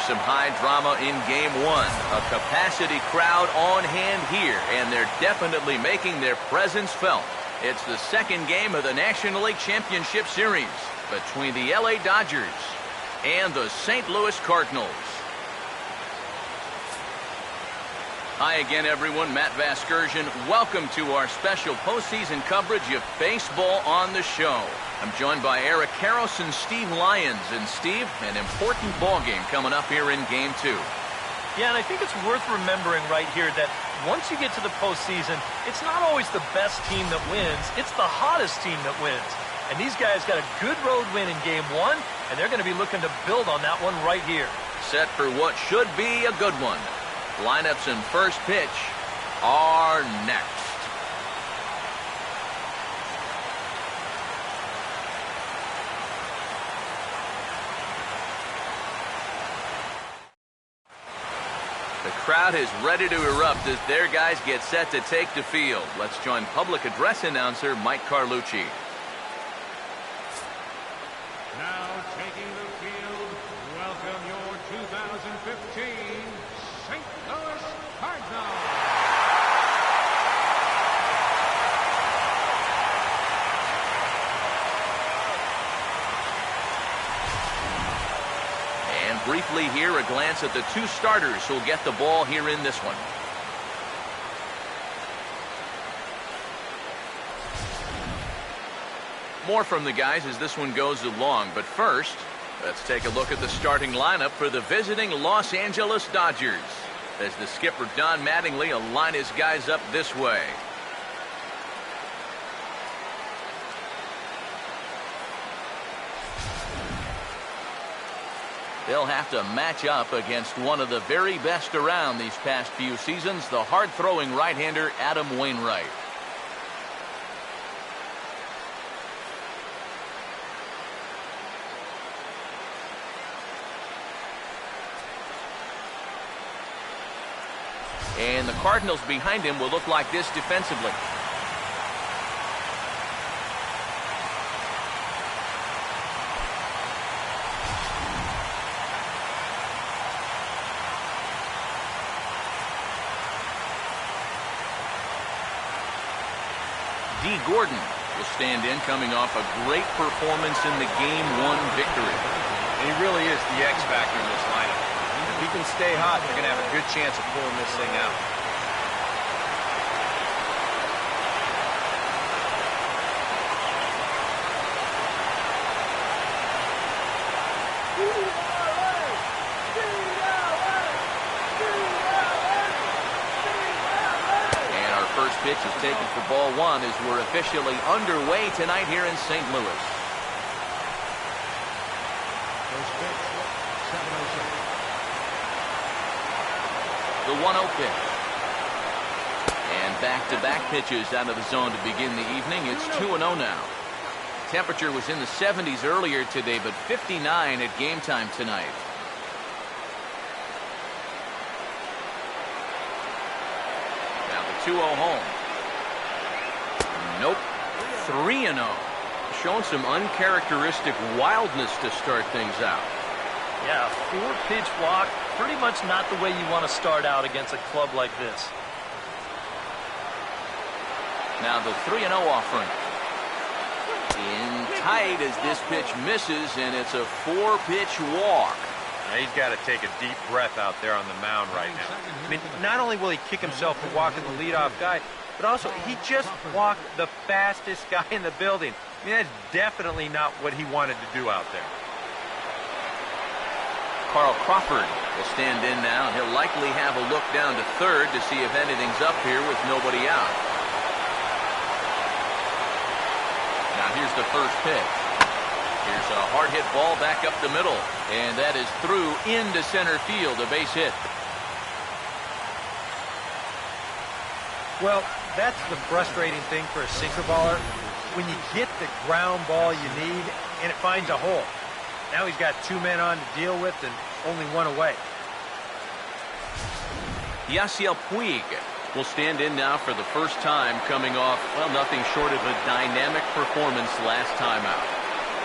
some high drama in Game 1. A capacity crowd on hand here, and they're definitely making their presence felt. It's the second game of the National League Championship Series between the LA Dodgers and the St. Louis Cardinals. Hi again, everyone. Matt Vasgersian. Welcome to our special postseason coverage of baseball on the show. I'm joined by Eric Karros and Steve Lyons. And Steve, an important ball game coming up here in Game 2. Yeah, and I think it's worth remembering right here that once you get to the postseason, it's not always the best team that wins. It's the hottest team that wins. And these guys got a good road win in Game 1, and they're going to be looking to build on that one right here. Set for what should be a good one. Lineups and first pitch are next. The crowd is ready to erupt as their guys get set to take the field. Let's join public address announcer Mike Carlucci. Now taking the field, welcome your 2015 St. Louis Cardinals. And briefly here, a glance at the two starters who'll get the ball here in this one. More from the guys as this one goes along, but first, let's take a look at the starting lineup for the visiting Los Angeles Dodgers, as the skipper Don Mattingly will line his guys up this way. They'll have to match up against one of the very best around these past few seasons, the hard-throwing right-hander Adam Wainwright. And the Cardinals behind him will look like this defensively. D. Gordon will stand in, coming off a great performance in the Game 1 victory. And he really is the X factor in this lineup. If he can stay hot, they're going to have a good chance of pulling this thing out. And our first pitch is taken for ball one as we're officially underway tonight here in St. Louis. First pitch, 7-0. The 1-0 pitch. And back-to-back pitches out of the zone to begin the evening. It's 2-0 now. Temperature was in the 70s earlier today, but 59 at game time tonight. Now the 2-0 home. Nope. 3-0. Showing some uncharacteristic wildness to start things out. Yeah, 4-pitch walk, pretty much not the way you want to start out against a club like this. Now the 3-0 offering. In tight as this pitch misses, and it's a 4-pitch walk. Now he's got to take a deep breath out there on the mound right now. I mean, not only will he kick himself for walking the leadoff guy, but also he just walked the fastest guy in the building. I mean, that's definitely not what he wanted to do out there. Carl Crawford will stand in now, and he'll likely have a look down to third to see if anything's up here with nobody out. Now here's the first pitch. Here's a hard hit ball back up the middle, and that is through into center field, a base hit. Well, that's the frustrating thing for a sinker baller. When you get the ground ball you need, and it finds a hole. Now he's got 2 men on to deal with and only 1 away. Yasiel Puig will stand in now for the first time, coming off, well, nothing short of a dynamic performance last time out.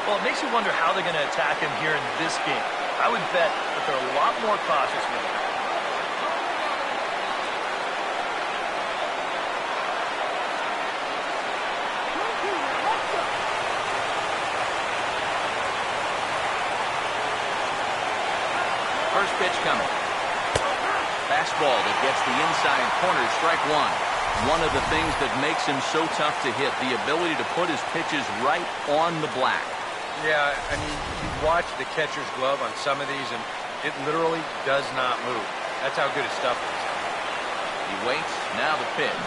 Well, it makes you wonder how they're going to attack him here in this game. I would bet the they're a lot more cautious with it. First pitch coming. Fastball that gets the inside corner, strike one. One of the things that makes him so tough to hit, the ability to put his pitches right on the black. Yeah, I mean, you watch the catcher's glove on some of these, and it literally does not move. That's how good his stuff is. He waits, now the pitch.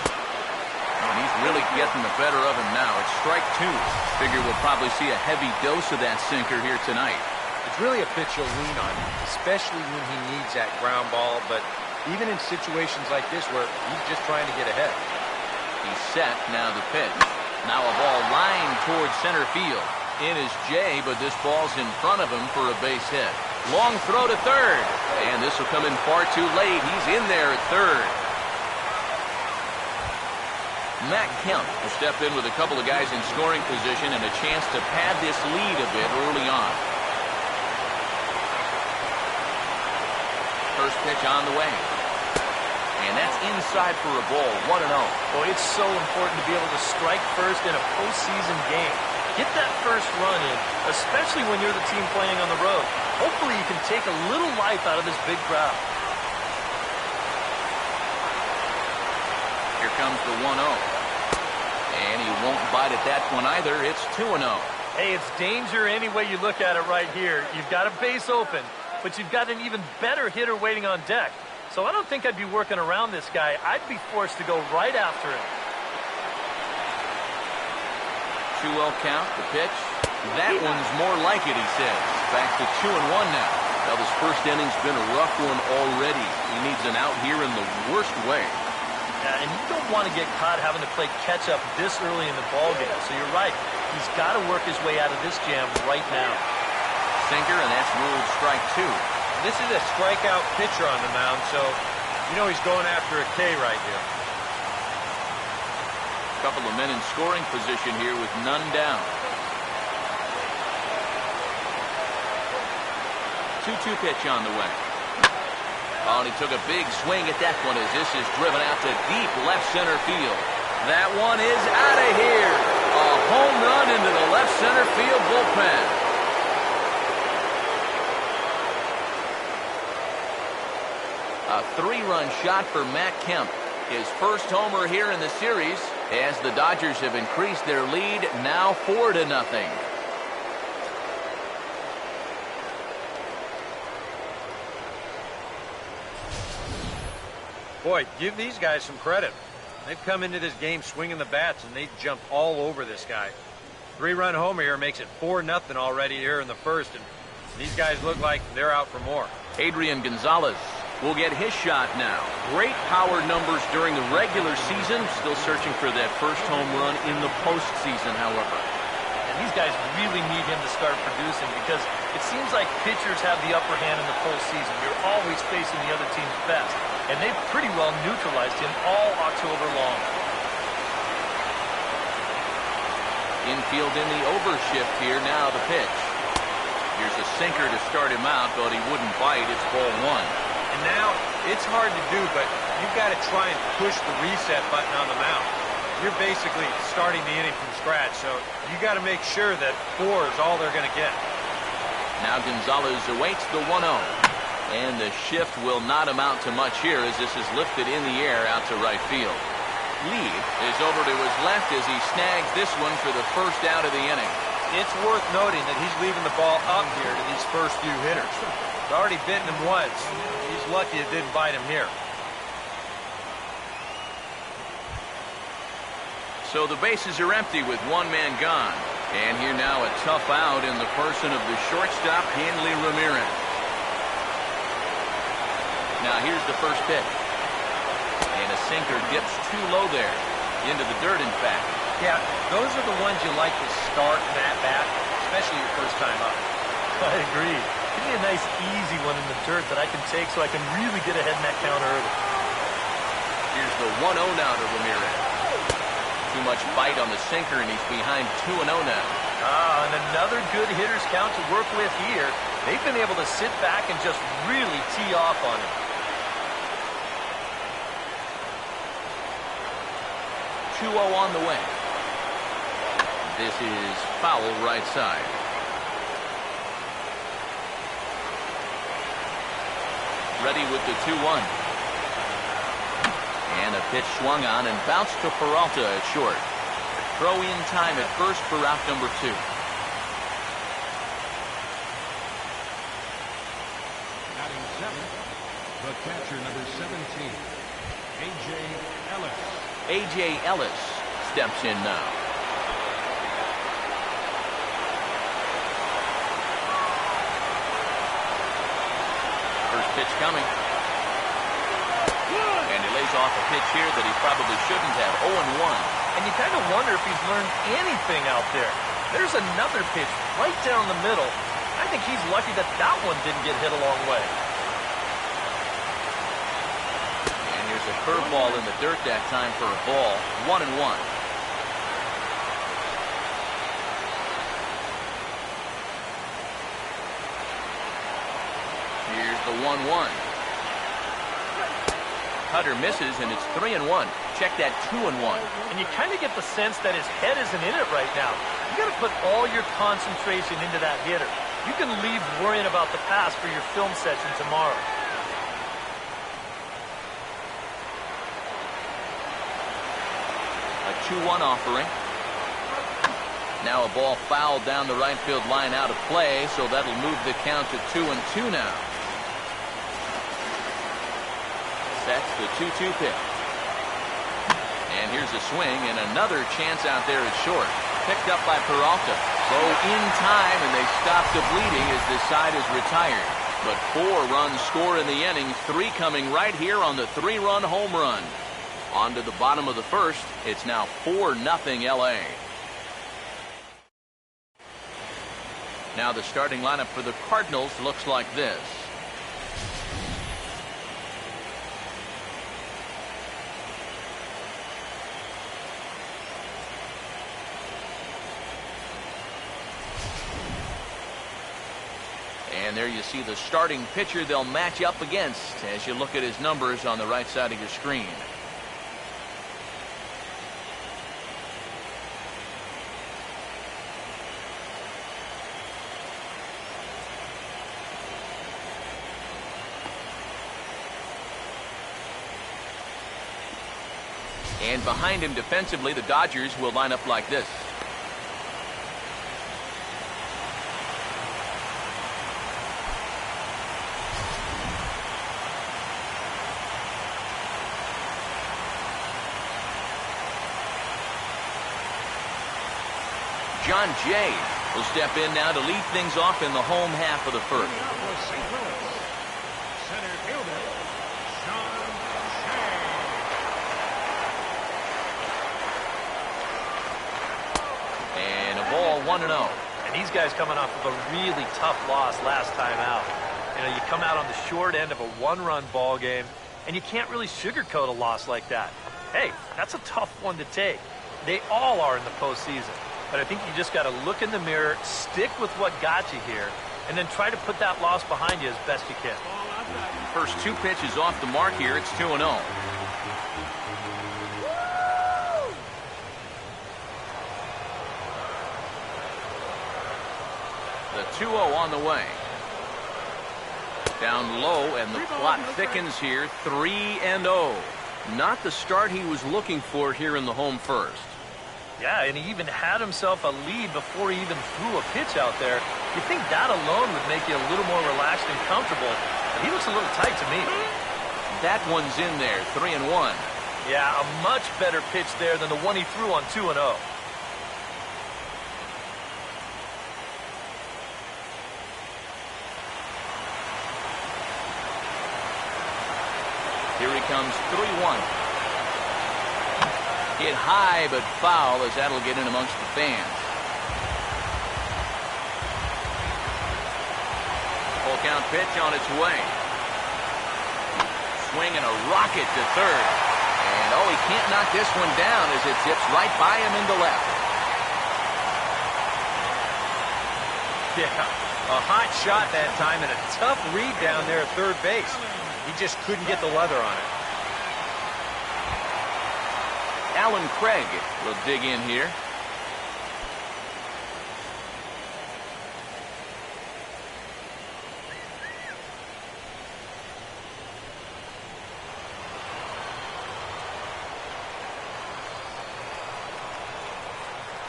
And he's really getting the better of him now. It's strike two. Figure we'll probably see a heavy dose of that sinker here tonight. It's really a pitch you'll lean on, especially when he needs that ground ball, but even in situations like this where he's just trying to get ahead. He's set, now the pitch. Now a ball lined towards center field. In is Jay, but this ball's in front of him for a base hit. Long throw to third, and this will come in far too late. He's in there at third. Matt Kemp will step in with a couple of guys in scoring position and a chance to pad this lead a bit early on. First pitch on the way. And that's inside for a ball, 1-0. Boy, it's so important to be able to strike first in a postseason game. Get that first run in, especially when you're the team playing on the road. Hopefully you can take a little life out of this big crowd. Here comes the 1-0. And he won't bite at that one either. It's 2-0. Hey, it's danger any way you look at it right here. You've got a base open, but you've got an even better hitter waiting on deck. So I don't think I'd be working around this guy. I'd be forced to go right after him. 2-0 count, the pitch. That one's more like it, he says. Back to 2-1 now. Well, this first inning's been a rough one already. He needs an out here in the worst way. Yeah, and you don't want to get caught having to play catch-up this early in the ballgame. So you're right. He's got to work his way out of this jam right now. Sinker, and that's ruled strike two. This is a strikeout pitcher on the mound, so you know he's going after a K right here. Couple of men in scoring position here with none down. 2-2 pitch on the way. Oh, and he took a big swing at that one as this is driven out to deep left center field. That one is out of here. A home run into the left center field bullpen. A three-run shot for Matt Kemp. His first homer here in the series as the Dodgers have increased their lead now 4-0. Boy, give these guys some credit. They've come into this game swinging the bats, and they jumped all over this guy. Three-run homer here makes it 4-0 already here in the first, and these guys look like they're out for more. Adrian Gonzalez will get his shot now. Great power numbers during the regular season. Still searching for that first home run in the postseason, however. And these guys really need him to start producing because it seems like pitchers have the upper hand in the postseason. You're always facing the other team's best. And they've pretty well neutralized him all October long. Infield in the overshift here. Now the pitch. Here's a sinker to start him out, but he wouldn't bite. It's ball one. And now it's hard to do, but you've got to try and push the reset button on the mound. You're basically starting the inning from scratch, so you got to make sure that 4 is all they're going to get. Now Gonzalez awaits the 1-0. And the shift will not amount to much here as this is lifted in the air out to right field. Lead is over to his left as he snags this one for the first out of the inning. It's worth noting that he's leaving the ball up here to these first few hitters. It's already bitten him once. He's lucky it didn't bite him here. So the bases are empty with one man gone. And here now a tough out in the person of the shortstop, Hanley Ramirez. Now here's the first pitch. And a sinker dips too low there. Into the dirt, in fact. Yeah, those are the ones you like to start in at bat, especially your first time up. I agree. Give me a nice easy one in the dirt that I can take so I can really get ahead in that count early. Here's the 1-0 now to Ramirez. Too much bite on the sinker and he's behind 2-0 now. And another good hitter's count to work with here. They've been able to sit back and just really tee off on him. 2-0 on the way. This is foul right side. Ready with the 2-1. And a pitch swung on and bounced to Peralta at short. Throw in time at first for out number 2. Batting 7th, the catcher number 17, A.J. Ellis. A.J. Ellis steps in now. First pitch coming. And he lays off a pitch here that he probably shouldn't have. 0-1. And you kind of wonder if he's learned anything out there. There's another pitch right down the middle. I think he's lucky that that one didn't get hit a long way. And here's a curveball in the dirt that time for a ball. 1-1. Here's the 1-1. Cutter misses, and it's 3-1. Check that 2-1. And you kind of get the sense that his head isn't in it right now. You got to put all your concentration into that hitter. You can leave worrying about the pass for your film session tomorrow. A 2-1 offering. Now a ball fouled down the right field line out of play, so that'll move the count to 2-2 now. That's the 2-2 pitch. And here's a swing and another chance out there at short. Picked up by Peralta. Throw in time, and they stop the bleeding as this side is retired. But 4 runs score in the inning, 3 coming right here on the 3-run home run. On to the bottom of the first. It's now 4-0 LA. Now the starting lineup for the Cardinals looks like this. And there you see the starting pitcher they'll match up against as you look at his numbers on the right side of your screen. And behind him defensively, the Dodgers will line up like this. John Jay will step in now to lead things off in the home half of the first. Center fielder, John Jay. And a ball 1-0. And these guys coming off of a really tough loss last time out. You know, you come out on the short end of a 1-run ball game, and you can't really sugarcoat a loss like that. Hey, that's a tough one to take. They all are in the postseason. But I think you just got to look in the mirror, stick with what got you here, and then try to put that loss behind you as best you can. First 2 pitches off the mark here. It's 2-0. The 2-0 on the way. Down low, and the plot thickens here. 3-0. Not the start he was looking for here in the home first. Yeah, and he even had himself a lead before he even threw a pitch out there. You think that alone would make you a little more relaxed and comfortable, but he looks a little tight to me. That one's in there, 3-1. Yeah, a much better pitch there than the one he threw on 2-0. Here he comes, 3-1. Hit high but foul as that'll get in amongst the fans. Full count pitch on its way. Swing and a rocket to third. And oh, he can't knock this one down as it zips right by him into left. Yeah, a hot shot that time and a tough read down there at third base. He just couldn't get the leather on it. Alan Craig will dig in here.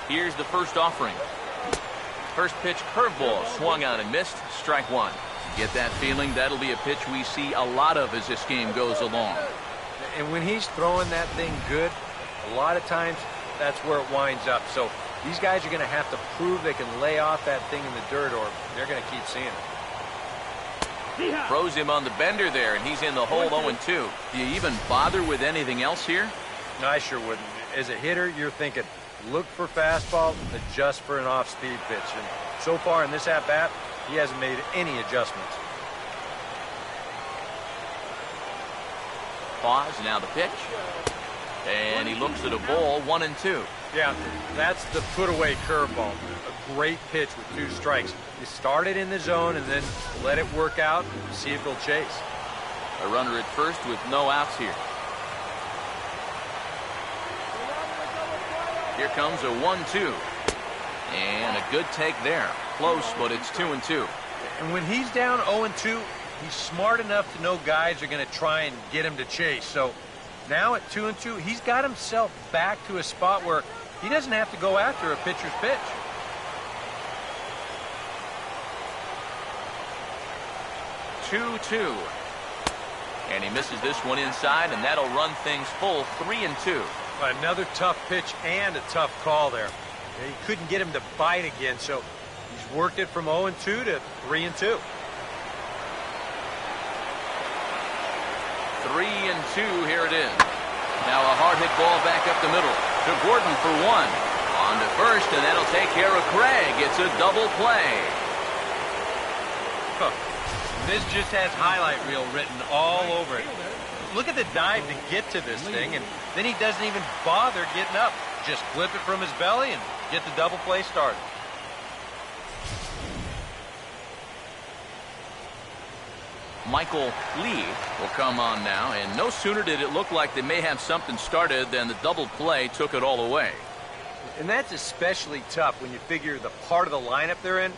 Here's the first offering. First pitch curveball swung on and missed. Strike one. Get that feeling that'll be a pitch we see a lot of as this game goes along. And when he's throwing that thing good, a lot of times that's where it winds up. So these guys are going to have to prove they can lay off that thing in the dirt or they're going to keep seeing it. Throws him on the bender there, and he's in the hole 0-2. Do you even bother with anything else here? No, I sure wouldn't. As a hitter, you're thinking, look for fastball, adjust for an off-speed pitch. And so far in this at-bat, he hasn't made any adjustments. Pause, now the pitch. And he looks at a ball, 1-2. Yeah, that's the put-away curveball. A great pitch with 2 strikes. You start it in the zone and then let it work out and see if they'll chase. A runner at first with no outs here. Here comes a 1-2. And a good take there. Close, but it's 2-2. And when he's down 0-2, he's smart enough to know guys are going to try and get him to chase. So now at 2-2, he's got himself back to a spot where he doesn't have to go after a pitcher's pitch. Two. And he misses this one inside, and that'll run things full 3-2. Another tough pitch and a tough call there. He couldn't get him to bite again, so he's worked it from 0-2 to 3-2. 3-2, here it is. Now a hard hit ball back up the middle to Gordon for 1. On to first, and that'll take care of Craig. It's a double play. This just has highlight reel written all over it. Look at the dive to get to this thing, and then he doesn't even bother getting up. Just flip it from his belly and get the double play started. Michael Lee will come on now, and no sooner did it look like they may have something started than the double play took it all away. And that's especially tough when you figure the part of the lineup they're in.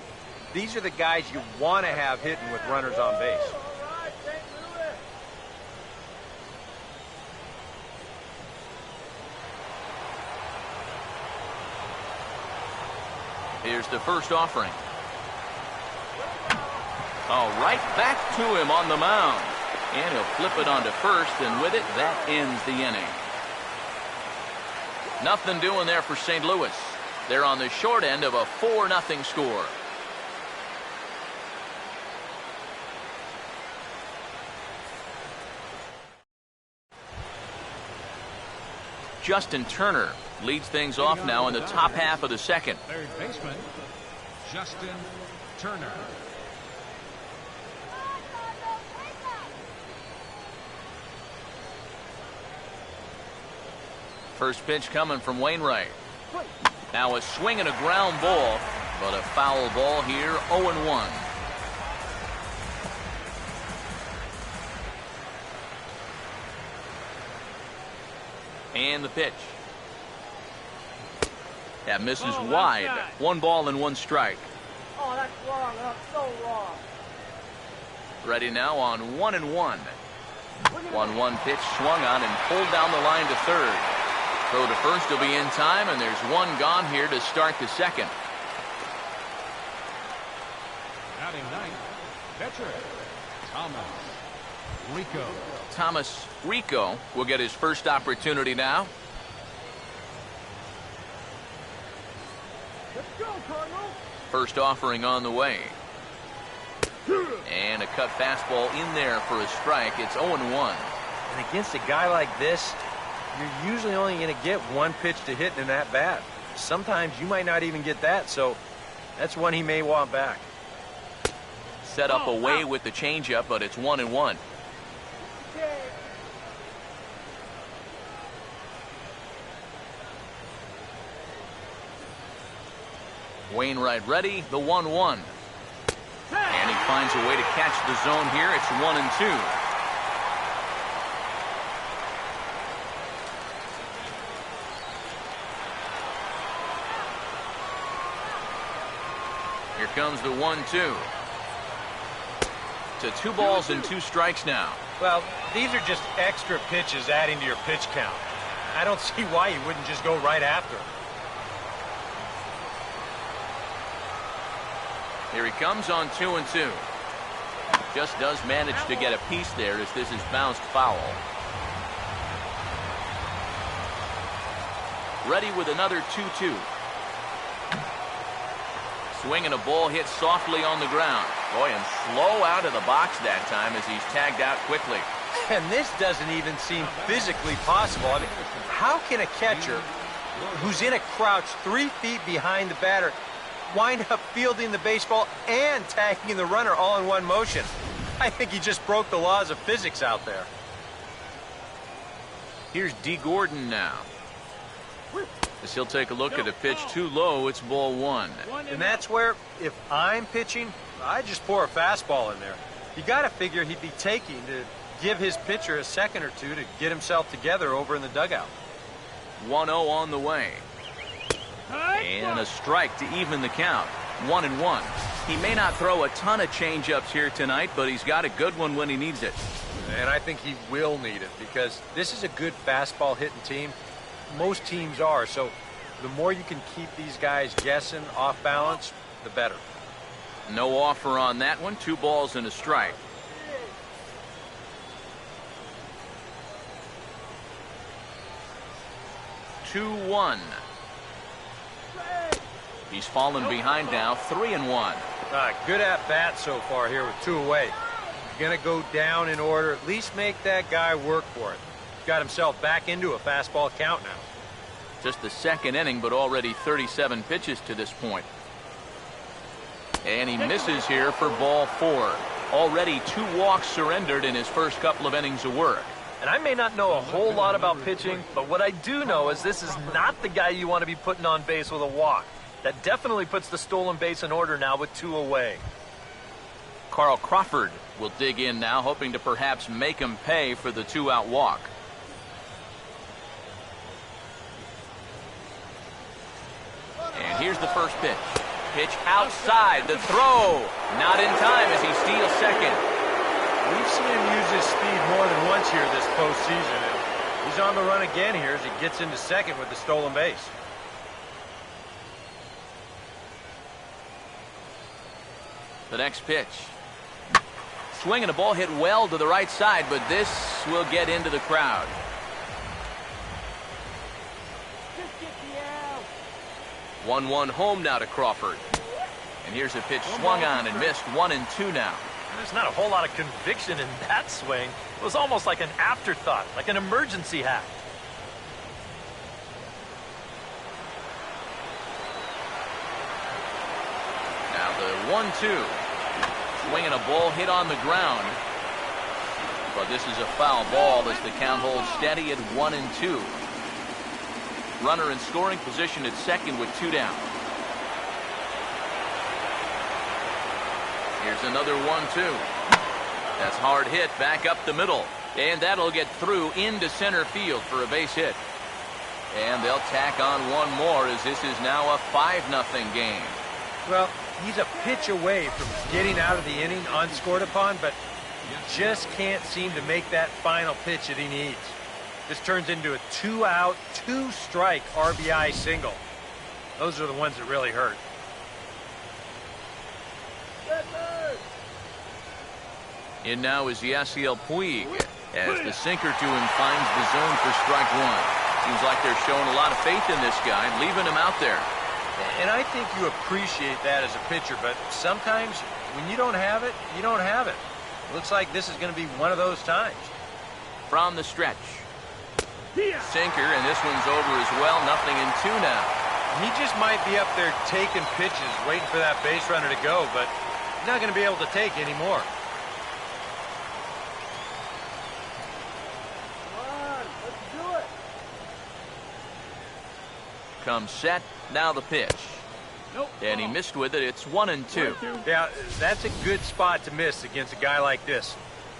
These are the guys you want to have hitting with runners on base. Here's the first offering. Oh, right back to him on the mound. And he'll flip it onto first, and with it, that ends the inning. Nothing doing there for St. Louis. They're on the short end of a 4-0 score. Justin Turner leads things off now in the top half of the second. Third baseman, Justin Turner. First pitch coming from Wainwright. Now a swing and a ground ball, but a foul ball here, 0-1. And the pitch. That misses wide. 1 ball and 1 strike. Oh, that's wrong. That's so wrong. Ready now on 1-1. 1-1 pitch swung on and pulled down the line to third. Throw to first will be in time, and there's 1 gone here to start the second. Batting ninth, catcher Thomas Rico. Thomas Rico will get his first opportunity now. Let's go, Cardinals. First offering on the way. And a cut fastball in there for a strike. It's 0-1. And against a guy like this, you're usually only going to get 1 pitch to hit in that bat. Sometimes you might not even get that, so that's one he may want back. Set up away with the changeup, but it's 1-1. Okay. Wainwright ready, the 1-1. finds a way to catch the zone here. It's 1-2. Here comes the 1-2. To 2 balls and 2 strikes now. Well, these are just extra pitches adding to your pitch count. I don't see why you wouldn't just go right after him. Here he comes on 2-2. Just does manage to get a piece there as this is bounced foul. Ready with another 2-2. Swinging a ball hit softly on the ground. Boy, and slow out of the box that time as he's tagged out quickly. And this doesn't even seem physically possible. I mean, how can a catcher who's in a crouch 3 feet behind the batter wind up fielding the baseball and tagging the runner all in one motion? I think he just broke the laws of physics out there. Here's D. Gordon now. As he'll take a look at a pitch too low, it's ball 1. And that's where, if I'm pitching, I just pour a fastball in there. You got to figure he'd be taking to give his pitcher a second or two to get himself together over in the dugout. 1-0 on the way. And a strike to even the count. 1-1. He may not throw a ton of changeups here tonight, but he's got a good one when he needs it. And I think he will need it because this is a good fastball hitting team. Most teams are, so the more you can keep these guys guessing off balance, the better. No offer on that one. 2 balls and a strike. Two 1. He's fallen behind now. 3-1. Good at bat so far here with 2 away. You're gonna go down in order. At least make that guy work for it. Got himself back into a fastball count now. Just the second inning, but already 37 pitches to this point. And he misses here for ball 4. Already 2 walks surrendered in his first couple of innings of work. And I may not know a whole lot about pitching, but what I do know is this is not the guy you want to be putting on base with a walk. That definitely puts the stolen base in order now with 2 away. Carl Crawford will dig in now, hoping to perhaps make him pay for the 2-out walk. And here's the first pitch. Pitch outside. The throw. Not in time as he steals second. We've seen him use his speed more than once here this postseason. And he's on the run again here as he gets into second with the stolen base. The next pitch. Swinging a ball hit well to the right side, but this will get into the crowd. Just get the out. 1-1 home now to Crawford. And here's a pitch swung on and missed. 1-2 now. There's not a whole lot of conviction in that swing. It was almost like an afterthought, like an emergency hack. Now the 1-2. Swinging a ball hit on the ground. But this is a foul ball as the count holds steady at 1-2. Runner in scoring position at second with 2 down. Here's another 1-2. That's hard hit back up the middle. And that'll get through into center field for a base hit. And they'll tack on 1 more as this is now a 5-0 game. Well, he's a pitch away from getting out of the inning unscored upon, but just can't seem to make that final pitch that he needs. This turns into a 2-out, 2-strike RBI single. Those are the ones that really hurt. In now is Yasiel Puig as the sinker to him finds the zone for strike 1. Seems like they're showing a lot of faith in this guy, leaving him out there. And I think you appreciate that as a pitcher, but sometimes when you don't have it, you don't have it. Looks like this is going to be one of those times. From the stretch. Sinker, and this one's over as well. 0-2 now. He just might be up there taking pitches, waiting for that base runner to go, but he's not going to be able to take any more. Comes set. Now the pitch. And he missed with it. It's 1-2. Yeah, that's a good spot to miss against a guy like this.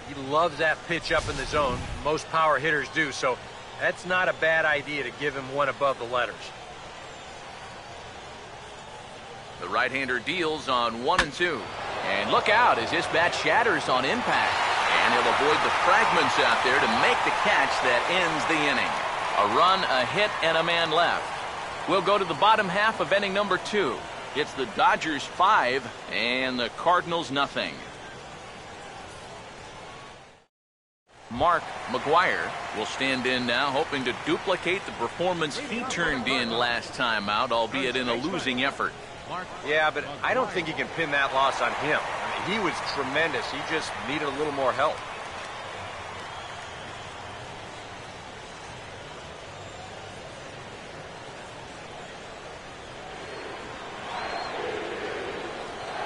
He loves that pitch up in the zone. Most power hitters do, so that's not a bad idea to give him one above the letters. The right-hander deals on 1-2. And look out as his bat shatters on impact. And he'll avoid the fragments out there to make the catch that ends the inning. A run, a hit, and a man left. We'll go to the bottom half of inning number 2. It's the Dodgers 5 and the Cardinals nothing. Mark McGuire will stand in now, hoping to duplicate the performance he turned in last time out, albeit in a losing effort. Yeah, but I don't think you can pin that loss on him. I mean, he was tremendous. He just needed a little more help.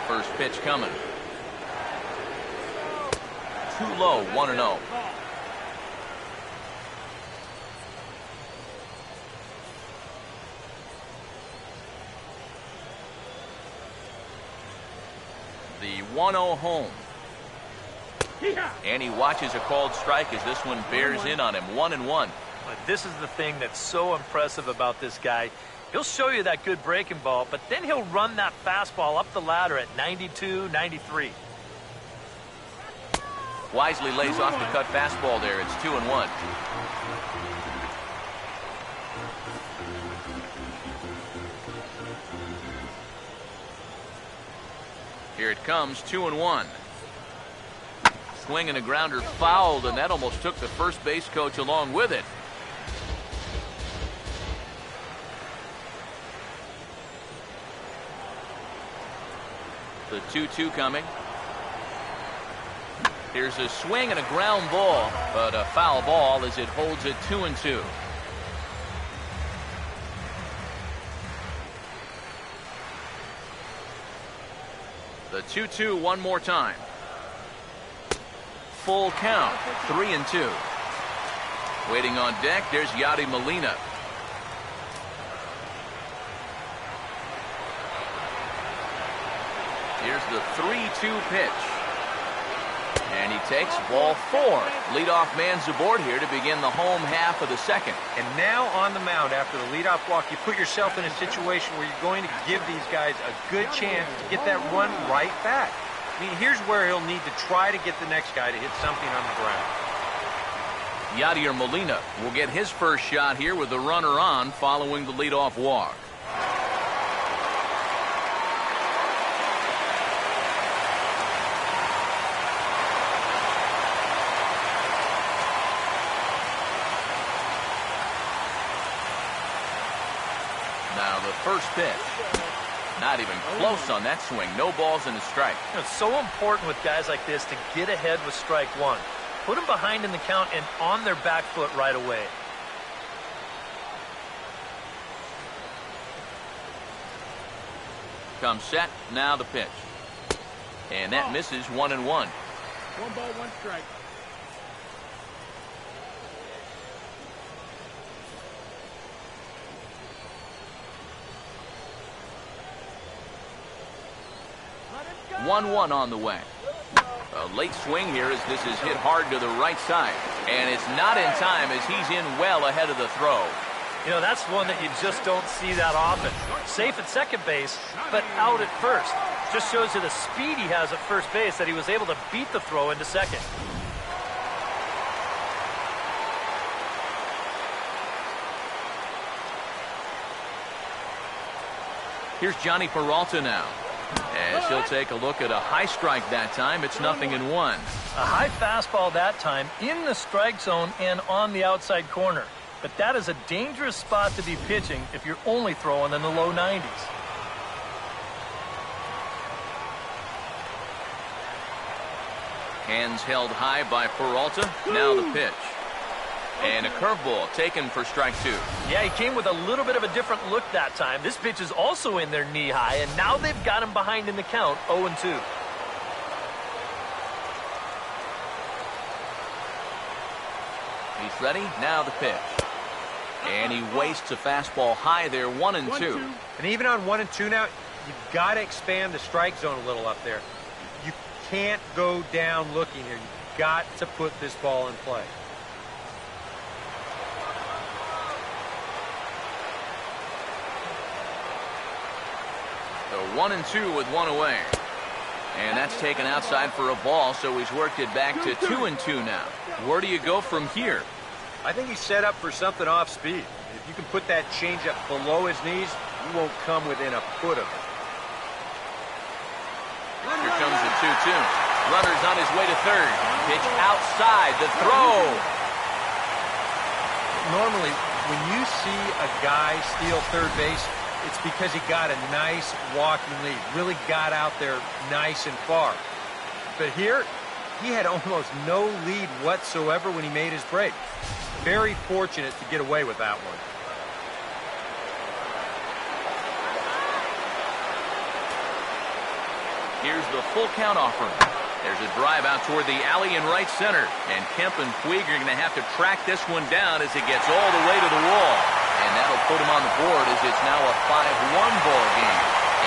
First pitch coming. Too low, 1-0. The 1-0 home. And he watches a called strike as this one bears in on him. 1-1. This is the thing that's so impressive about this guy. He'll show you that good breaking ball, but then he'll run that fastball up the ladder at 92, 93. Wisely lays off the cut fastball there. It's 2-1. Here it comes, 2-1. Swing and a grounder fouled, and that almost took the first base coach along with it. The 2-2 coming. Here's a swing and a ground ball, but a foul ball as it holds it 2-2. The 2-2 one more time. Full count, 3-2. Waiting on deck, there's Yadi Molina. Here's the 3-2 pitch. And he takes ball 4. Leadoff man's aboard here to begin the home half of the second. And now on the mound after the leadoff walk, you put yourself in a situation where you're going to give these guys a good chance to get that run right back. I mean, here's where he'll need to try to get the next guy to hit something on the ground. Yadier Molina will get his first shot here with the runner on following the leadoff walk. Now the first pitch. Not even close on that swing. No balls and a strike. It's so important with guys like this to get ahead with strike one. Put them behind in the count and on their back foot right away. Comes set. Now the pitch. And that misses 1-1. 1 ball, 1 strike. Let 1-1 on the way. A late swing here as this is hit hard to the right side. And it's not in time as he's in well ahead of the throw. You know, that's one that you just don't see that often. Safe at second base, but out at first. Just shows you the speed he has at first base that he was able to beat the throw into second. Here's Johnny Peralta now. As he'll take a look at a high strike that time. It's 0-1. A high fastball that time in the strike zone and on the outside corner. But that is a dangerous spot to be pitching if you're only throwing in the low 90s. Hands held high by Peralta. Now the pitch. And a curveball taken for strike 2. Yeah, he came with a little bit of a different look that time. This pitch is also in there knee high, and now they've got him behind in the count, 0-2. He's ready. Now the pitch. And he wastes a fastball high there, 1-2. And even on 1-2 now, You've got to expand the strike zone a little up there. You can't go down looking here. You've got to put this ball in play. So 1-2 with one away. And that's taken outside for a ball, so he's worked it back to 2-2 now. Where do you go from here? I think he's set up for something off speed. If you can put that changeup below his knees, you won't come within a foot of it. Here comes the 2-2. Runner's on his way to third. Pitch outside. The throw. Normally, when you see a guy steal third base, it's because he got a nice walking lead. Really got out there nice and far. But here, he had almost no lead whatsoever when he made his break. Very fortunate to get away with that one. Here's the full count offering. There's a drive out toward the alley in right center. And Kemp and Puig are going to have to track this one down as it gets all the way to the wall. And that'll put him on the board as it's now a 5-1 ball game.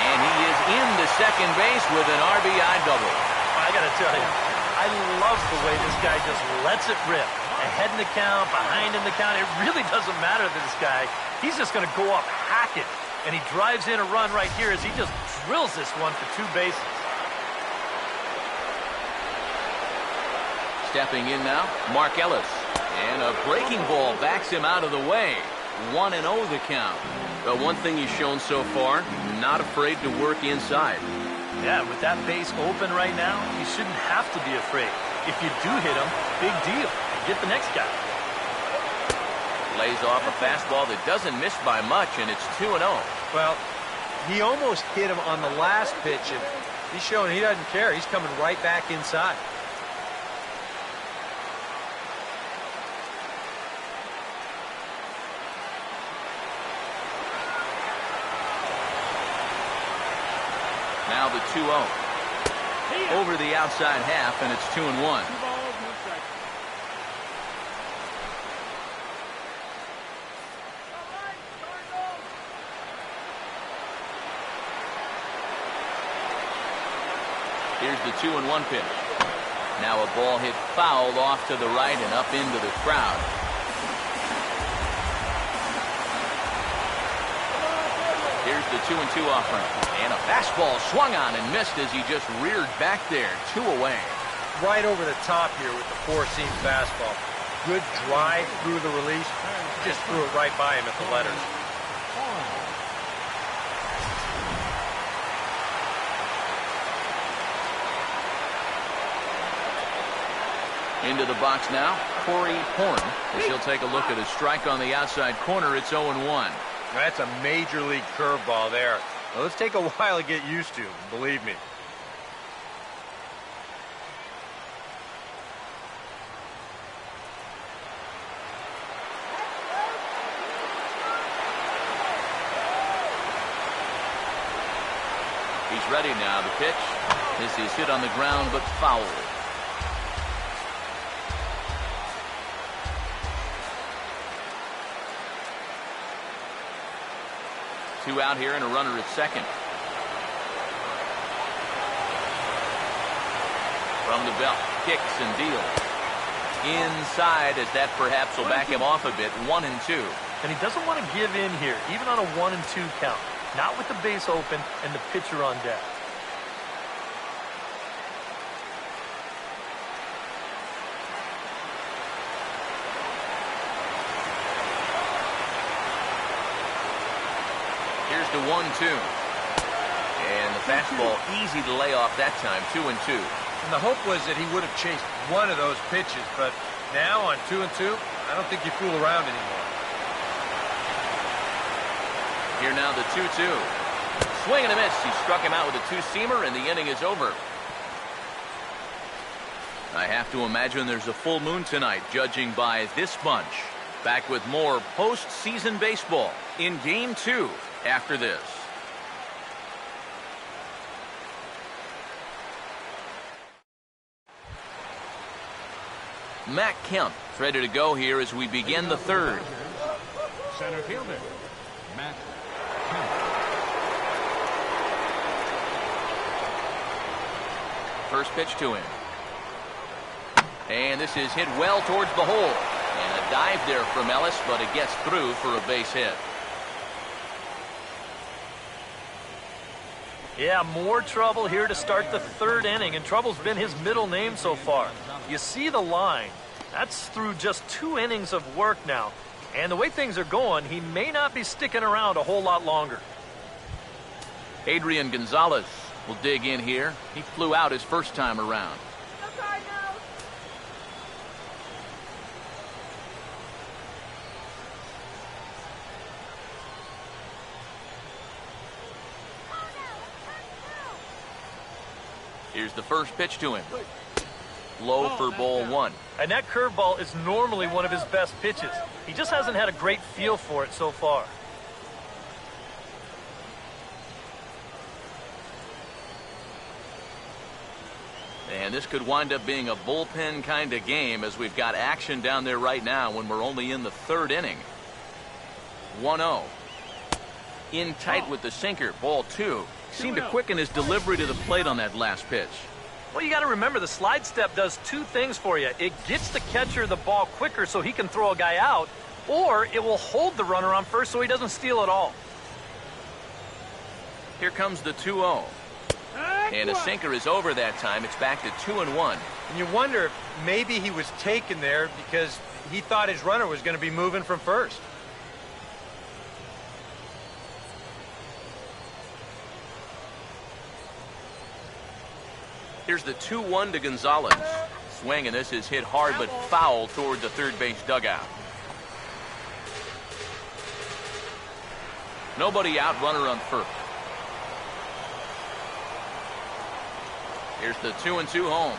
And he is in the second base with an RBI double. I got to tell you, I love the way this guy just lets it rip. Ahead in the count, behind in the count. It really doesn't matter to this guy. He's just going to go up hacking. And he drives in a run right here as he just drills this one for 2 bases. Stepping in now, Mark Ellis. And a breaking ball backs him out of the way. 1-0 the count. But one thing he's shown so far, not afraid to work inside. Yeah, with that base open right now, you shouldn't have to be afraid. If you do hit him, big deal. Get the next guy. Lays off a fastball that doesn't miss by much, and it's 2-0. Well, he almost hit him on the last pitch, and he's showing he doesn't care. He's coming right back inside. Now the 2-0. Over the outside half, and it's 2-1. 2 balls, 1 strike. 2-1 pitch. Now a ball hit foul off to the right and up into the crowd. Here's the 2-2 offering. And a fastball swung on and missed as he just reared back there. 2 away. Right over the top here with the 4-seam fastball. Good drive through the release. Just threw it right by him at the letters. Into the box now, Corey Horn. As he'll take a look at a strike on the outside corner. It's 0-1. That's a major league curveball there. Well, let's take a while to get used to, believe me. He's ready now. The pitch. This is hit on the ground, but foul. Two out here and a runner at second. From the belt, kicks and deals. Inside, as that perhaps will back him off a bit. 1-2. And he doesn't want to give in here, even on a 1-2 count. Not with the base open and the pitcher on deck. Here's the 1-2. And the fastball easy to lay off that time. 2-2. And the hope was that he would have chased one of those pitches, but now on 2-2, I don't think you fool around anymore. Here now the 2-2. Swing and a miss. He struck him out with a 2-seamer, and the inning is over. I have to imagine there's a full moon tonight, judging by this bunch. Back with more postseason baseball in Game 2 after this. Matt Kemp ready to go here as we begin the third. Center fielder, Matt Kemp. first pitch to him. And this is hit well towards the hole. And a dive there from Ellis, but it gets through for a base hit. Yeah, more trouble here to start the third inning, and trouble's been his middle name so far. You see the line. That's through just 2 innings of work now. And the way things are going, he may not be sticking around a whole lot longer. Adrian Gonzalez will dig in here. He flew out his first time around. Here's the first pitch to him. Low for ball 1. And that curveball is normally one of his best pitches. He just hasn't had a great feel for it so far. And this could wind up being a bullpen kind of game, as we've got action down there right now when we're only in the third inning. 1-0. In tight with the sinker, ball 2. Seemed to quicken his delivery to the plate on that last pitch. Well, you got to remember the slide step does 2 things for you. It gets the catcher the ball quicker so he can throw a guy out, or it will hold the runner on first so he doesn't steal it all. Here comes the 2-0. And a sinker is over that time. It's back to 2-1. And you wonder if maybe he was taken there because he thought his runner was going to be moving from first. Here's the 2-1 to Gonzalez. Swing, and this is hit hard but foul toward the third base dugout. Nobody out, runner on first. Here's the 2-2 home.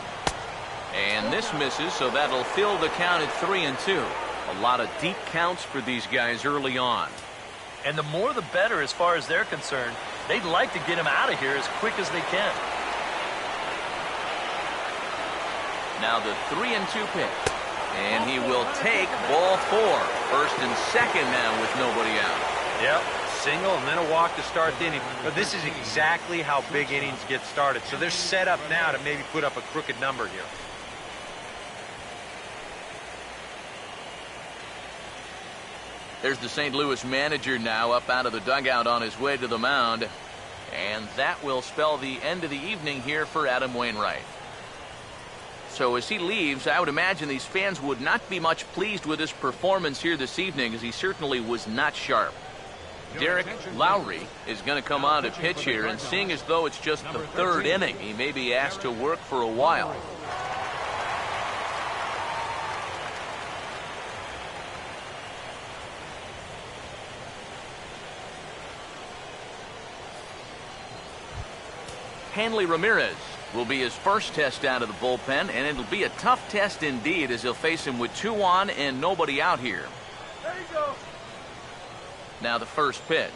And this misses, so that'll fill the count at 3-2. A lot of deep counts for these guys early on. And the more the better as far as they're concerned. They'd like to get him out of here as quick as they can. Now the 3-2 pitch. And he will take ball 4. First and second now with nobody out. Yep. Single and then a walk to start the inning. But this is exactly how big innings get started. So they're set up now to maybe put up a crooked number here. There's the St. Louis manager now up out of the dugout on his way to the mound. And that will spell the end of the evening here for Adam Wainwright. So as he leaves, I would imagine these fans would not be much pleased with his performance here this evening, as he certainly was not sharp. Derek Lowry is going to come on to pitch here, and seeing as though it's just the third inning, he may be asked to work for a while. Hanley Ramirez will be his first test out of the bullpen, and it'll be a tough test indeed, as he'll face him with 2 on and nobody out here. There you go. Now the first pitch.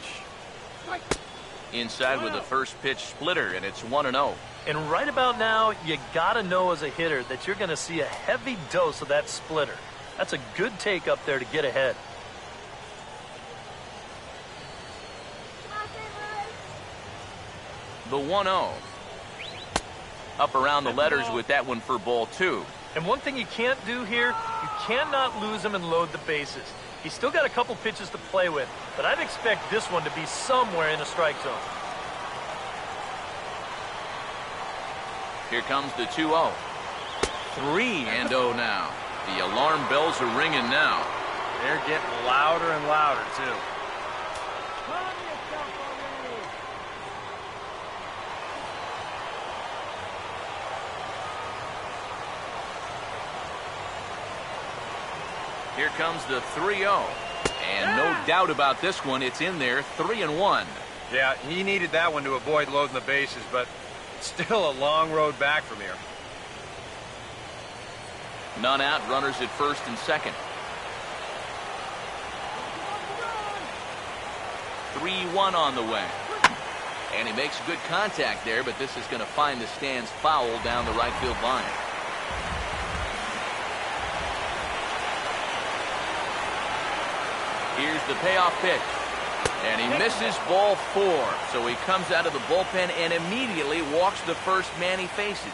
Inside with the first pitch splitter, and it's 1-0. And right about now, you got to know as a hitter that you're going to see a heavy dose of that splitter. That's a good take up there to get ahead. The 1-0. Up around the letters with that one for ball 2. And one thing you can't do here, you cannot lose him and load the bases. He's still got a couple pitches to play with, but I'd expect this one to be somewhere in the strike zone. Here comes the 2-0. 3-0 now. The alarm bells are ringing now. They're getting louder and louder, too. Here comes the 3-0. And no doubt about this one, it's in there, 3-1. Yeah, he needed that one to avoid loading the bases, but still a long road back from here. None out, runners at first and second. 3-1 on the way. And he makes good contact there, but this is going to find the stands foul down the right field line. Here's the payoff pitch. And he misses ball 4. So he comes out of the bullpen and immediately walks the first man he faces.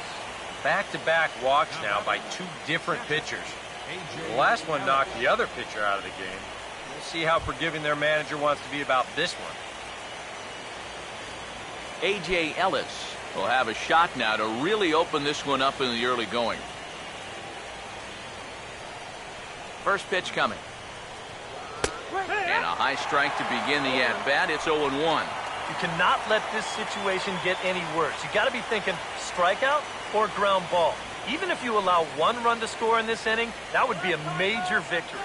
Back-to-back walks now by two different pitchers. The last one knocked the other pitcher out of the game. We'll see how forgiving their manager wants to be about this one. A.J. Ellis will have a shot now to really open this one up in the early going. First pitch coming. And a high strike to begin the at-bat. It's 0-1. You cannot let this situation get any worse. You got to be thinking strikeout or ground ball. Even if you allow one run to score in this inning, that would be a major victory.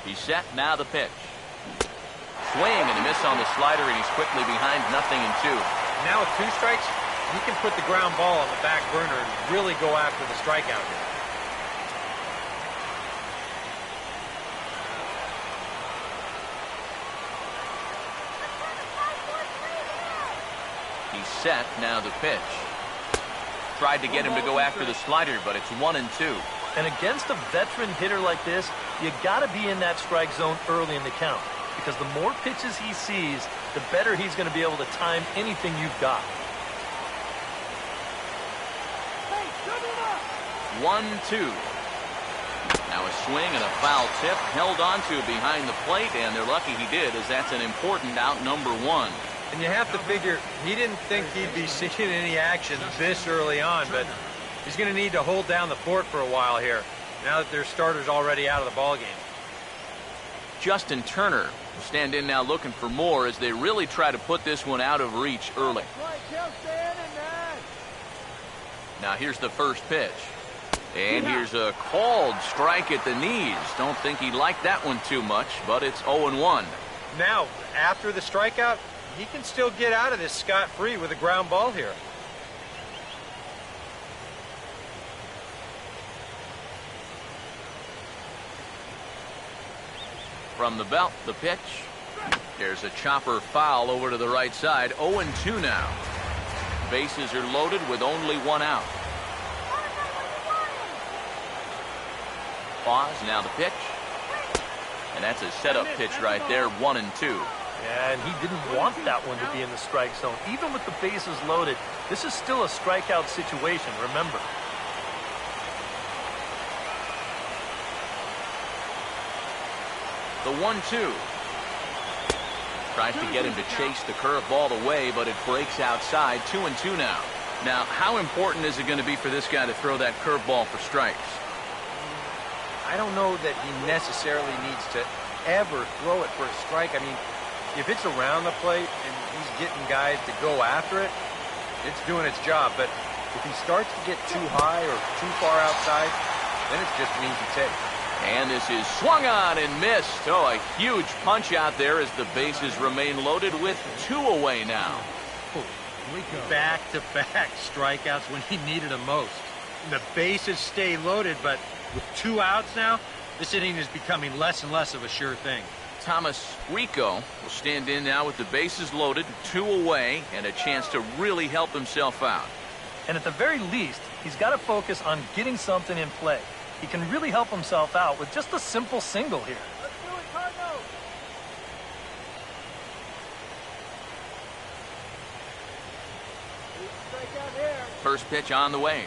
He's set, now the pitch. Swing and a miss on the slider, and he's quickly behind 0-2. Now with two strikes, he can put the ground ball on the back burner and really go after the strikeout here. He's set, now the pitch. Tried to get him to go after the slider, but it's 1-2. And against a veteran hitter like this, you got to be in that strike zone early in the count, because the more pitches he sees, the better he's going to be able to time anything you've got. 1-2. Now a swing and a foul tip, held onto behind the plate, and they're lucky he did, as that's an important out, number 1. And you have to figure he didn't think he'd be seeing any action this early on, but he's going to need to hold down the fort for a while here, now that their starter's already out of the ballgame. Justin Turner will stand in now looking for more as they really try to put this one out of reach early. Now here's the first pitch. And here's a called strike at the knees. Don't think he liked that one too much, but it's 0-1. Now, after the strikeout, he can still get out of this scot-free with a ground ball here. From the belt, the pitch. There's a chopper foul over to the right side. 0-2 now. Bases are loaded with only one out. Pause, now the pitch. And that's a setup pitch right there, 1-2. Yeah, and he didn't want that one to be in the strike zone. Even with the bases loaded, this is still a strikeout situation, remember. The 1-2. Tries to get him to chase the curveball away, but it breaks outside. 2-2 now. Now, how important is it going to be for this guy to throw that curveball for strikes? I don't know that he necessarily needs to ever throw it for a strike. I mean, if it's around the plate and he's getting guys to go after it, it's doing its job. But if he starts to get too high or too far outside, then it's just an easy take. And this is swung on and missed. Oh, a huge punch out there as the bases remain loaded with 2 away now. Back-to-back strikeouts when he needed them most. The bases stay loaded, but with 2 outs now, this inning is becoming less and less of a sure thing. Thomas Rico will stand in now with the bases loaded, 2 away, and a chance to really help himself out. And at the very least, he's got to focus on getting something in play. He can really help himself out with just a simple single here. Let's do it, Cardinals. Strikeout here. First pitch on the way.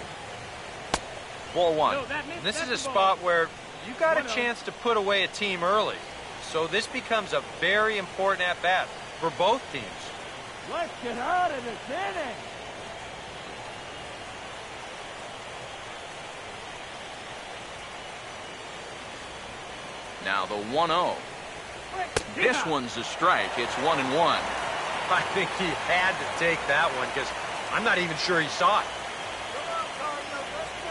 4-1. This is a spot where you got a chance to put away a team early. So this becomes a very important at-bat for both teams. Let's get out of this inning. Now the 1-0. This one's a strike. It's 1-1. I think he had to take that one because I'm not even sure he saw it. Come on, Cardinals, let's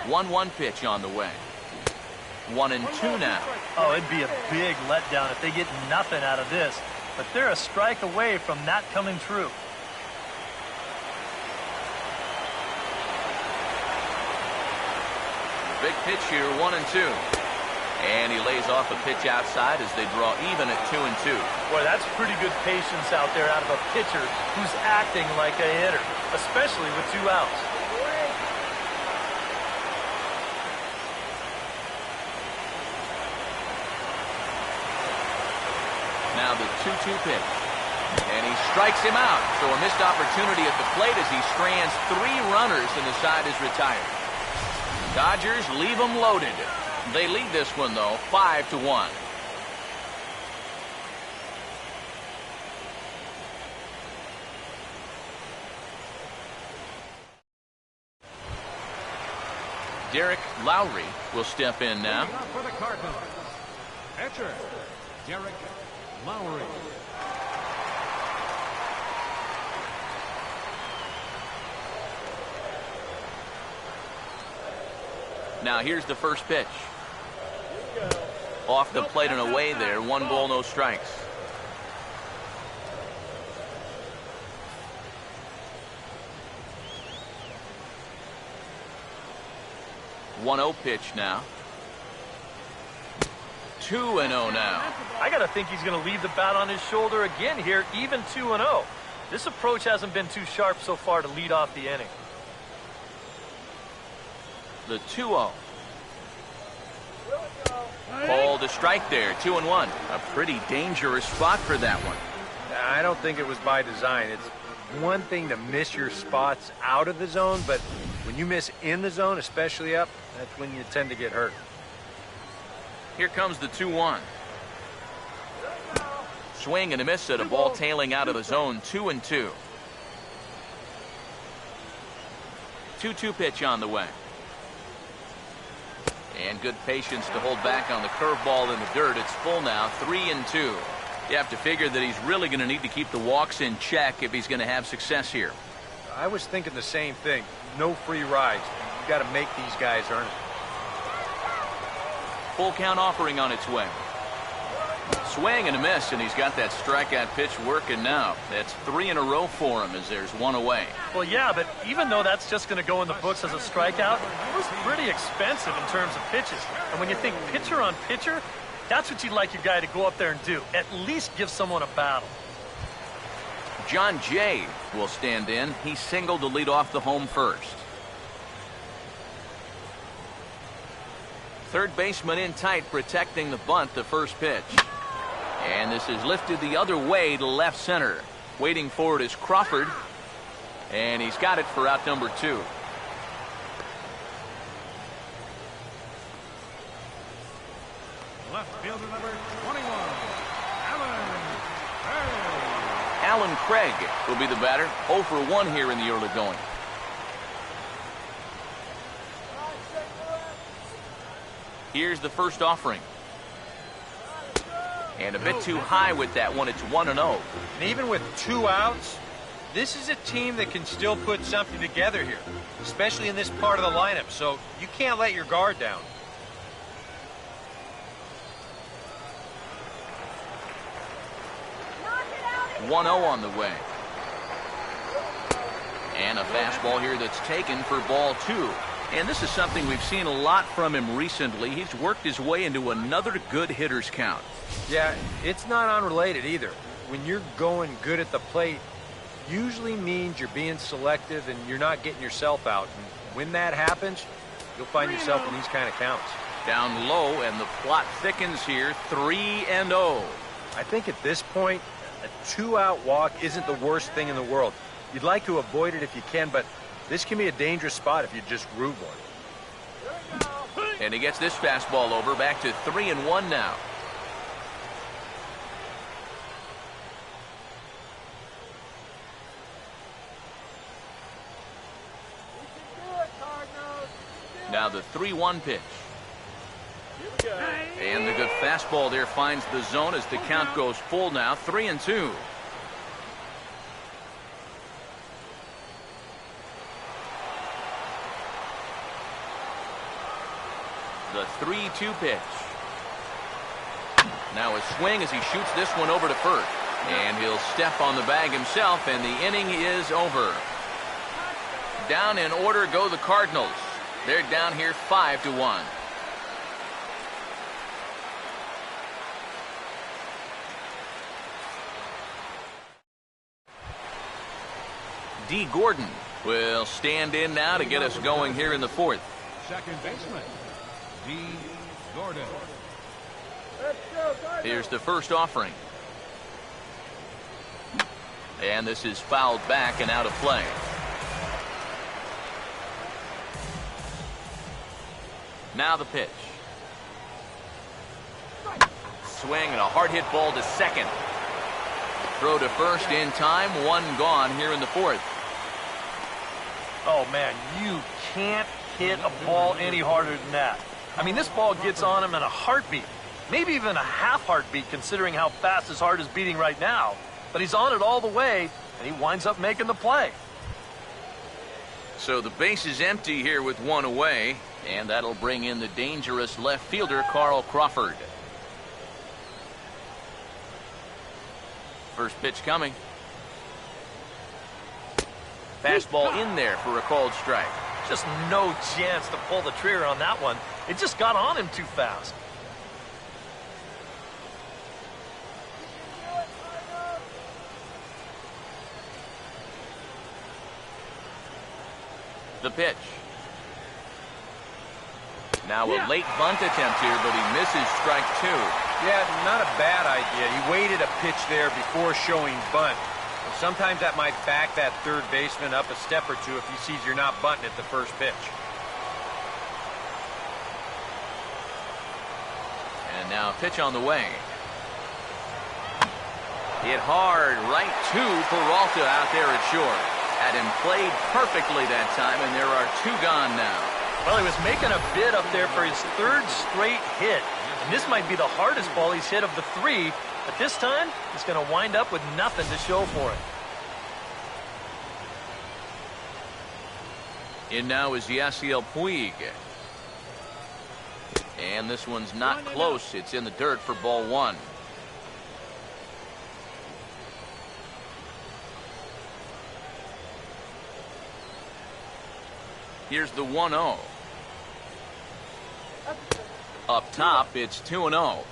go. 1-1 pitch on the way. 1-2 now. Oh, it'd be a big letdown if they get nothing out of this. But they're a strike away from that coming true. Big pitch here, 1-2. And he lays off a pitch outside as they draw even at 2-2. Boy, that's pretty good patience out there out of a pitcher who's acting like a hitter, especially with 2 outs. 2-2 pitch. And he strikes him out. So a missed opportunity at the plate as he strands 3 runners and the side is retired. Dodgers leave them loaded. They lead this one, though, 5-1. Derek Lowry will step in now. Leading off for the Cardinals, pitcher Derek Lowry. Now here's the first pitch. Off the plate and away there. 1 ball, no strikes. One-0 pitch now. 2-0 now. I got to think he's going to leave the bat on his shoulder again here, even 2-0. This approach hasn't been too sharp so far to lead off the inning. The 2-0. Called a strike there. 2-1. A pretty dangerous spot for that one. I don't think it was by design. It's one thing to miss your spots out of the zone, but when you miss in the zone, especially up, that's when you tend to get hurt. Here comes the 2-1. Swing and a miss at a ball tailing out of the zone. 2-2. 2-2 pitch on the way. And good patience to hold back on the curveball in the dirt. It's full now. 3-2. You have to figure that he's really going to need to keep the walks in check if he's going to have success here. I was thinking the same thing. No free rides. You got to make these guys earn it. Full count offering on its way. Swing and a miss, and he's got that strikeout pitch working now. That's 3 in a row for him as there's 1 away. Well, yeah, but even though that's just going to go in the books as a strikeout, it was pretty expensive in terms of pitches. And when you think pitcher on pitcher, that's what you'd like your guy to go up there and do. At least give someone a battle. John Jay will stand in. He singled to lead off the home first. Third baseman in tight, protecting the bunt, the first pitch. And this is lifted the other way to left center. Waiting for it is Crawford. And he's got it for out number 2. Left fielder number 21, Alan Craig will be the batter. 0 for 1 here in the early going. Here's the first offering. And a bit too high with that one. It's 1-0. And even with 2 outs, this is a team that can still put something together here, especially in this part of the lineup. So you can't let your guard down. Knock it out. 1-0 on the way. And a fastball here that's taken for ball 2. And this is something we've seen a lot from him recently. He's worked his way into another good hitter's count. Yeah, it's not unrelated either. When you're going good at the plate, usually means you're being selective and you're not getting yourself out. And when that happens, you'll find yourself in these kind of counts. Down low, and the plot thickens here. 3-0. I think at this point, a 2-out walk isn't the worst thing in the world. You'd like to avoid it if you can, but this can be a dangerous spot if you just root one. And he gets this fastball over. Back to 3-1 now. Now the 3-1 pitch. And the good fastball there finds the zone as the count goes full now. 3-2. The 3-2 pitch. Now a swing as he shoots this one over to first. And he'll step on the bag himself, and the inning is over. Down in order go the Cardinals. They're down here 5-1. D. Gordon will stand in now to get us going here in the 4th. second baseman, D. Gordon. Here's the first offering. And this is fouled back and out of play. Now the pitch. Swing and a hard hit ball to second. Throw to first in time. One gone here in the fourth. Oh, man, you can't hit a ball any harder than that. I mean, this ball gets on him in a heartbeat. Maybe even a half heartbeat considering how fast his heart is beating right now. But he's on it all the way, and he winds up making the play. So the base is empty here with one away, and that'll bring in the dangerous left fielder, Carl Crawford. First pitch coming. Fastball in there for a called strike. Just no chance to pull the trigger on that one. It just got on him too fast. The pitch. Now a late bunt attempt here, but he misses strike two. Yeah, not a bad idea. He waited a pitch there before showing bunt. And sometimes that might back that third baseman up a step or two if he sees you're not bunting at the first pitch. And now a pitch on the way. Hit hard, right to Peralta out there at short. Had him played perfectly that time, and there are two gone now. Well, he was making a bid up there for his third straight hit. And this might be the hardest ball he's hit of the three. But this time, he's going to wind up with nothing to show for it. In now is Yasiel Puig. And this one's not close. It's in the dirt for ball one. Here's the 1-0. Up top, it's 2-0.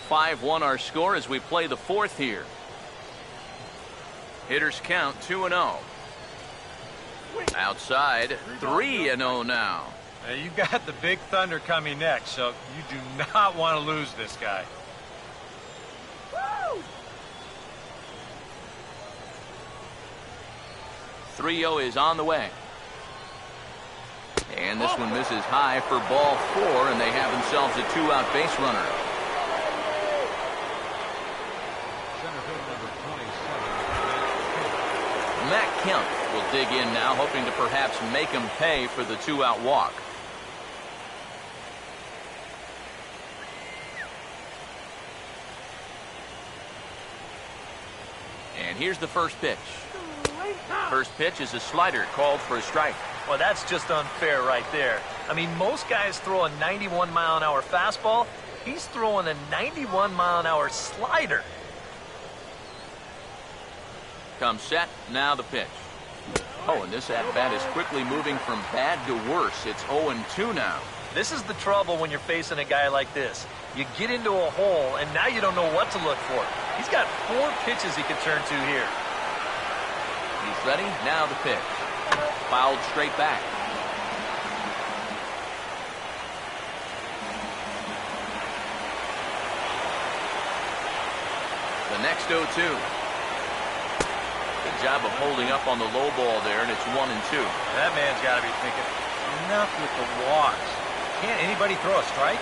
(5-1) our score as we play the fourth here. Hitters count 2-0. Outside, 3-0 now. Now, you've got the big thunder coming next, so you do not want to lose this guy. 3-0 is on the way. And this one misses high for ball four, and they have themselves a two-out base runner. Center field number 27. Matt Kemp will dig in now, hoping to perhaps make him pay for the two-out walk. And here's the first pitch. First pitch is a slider called for a strike. Well, that's just unfair right there. I mean, most guys throw a 91-mile-an-hour fastball. He's throwing a 91-mile-an-hour slider. Comes set, now the pitch. Oh, and this at-bat is quickly moving from bad to worse. It's 0-2 now. This is the trouble when you're facing a guy like this. You get into a hole, and now you don't know what to look for. He's got 4 pitches he could turn to here. He's ready, now the pitch. Fouled straight back. The next 0-2. Good job of holding up on the low ball there, and it's 1-2. That man's got to be thinking, enough with the walks. Can't anybody throw a strike?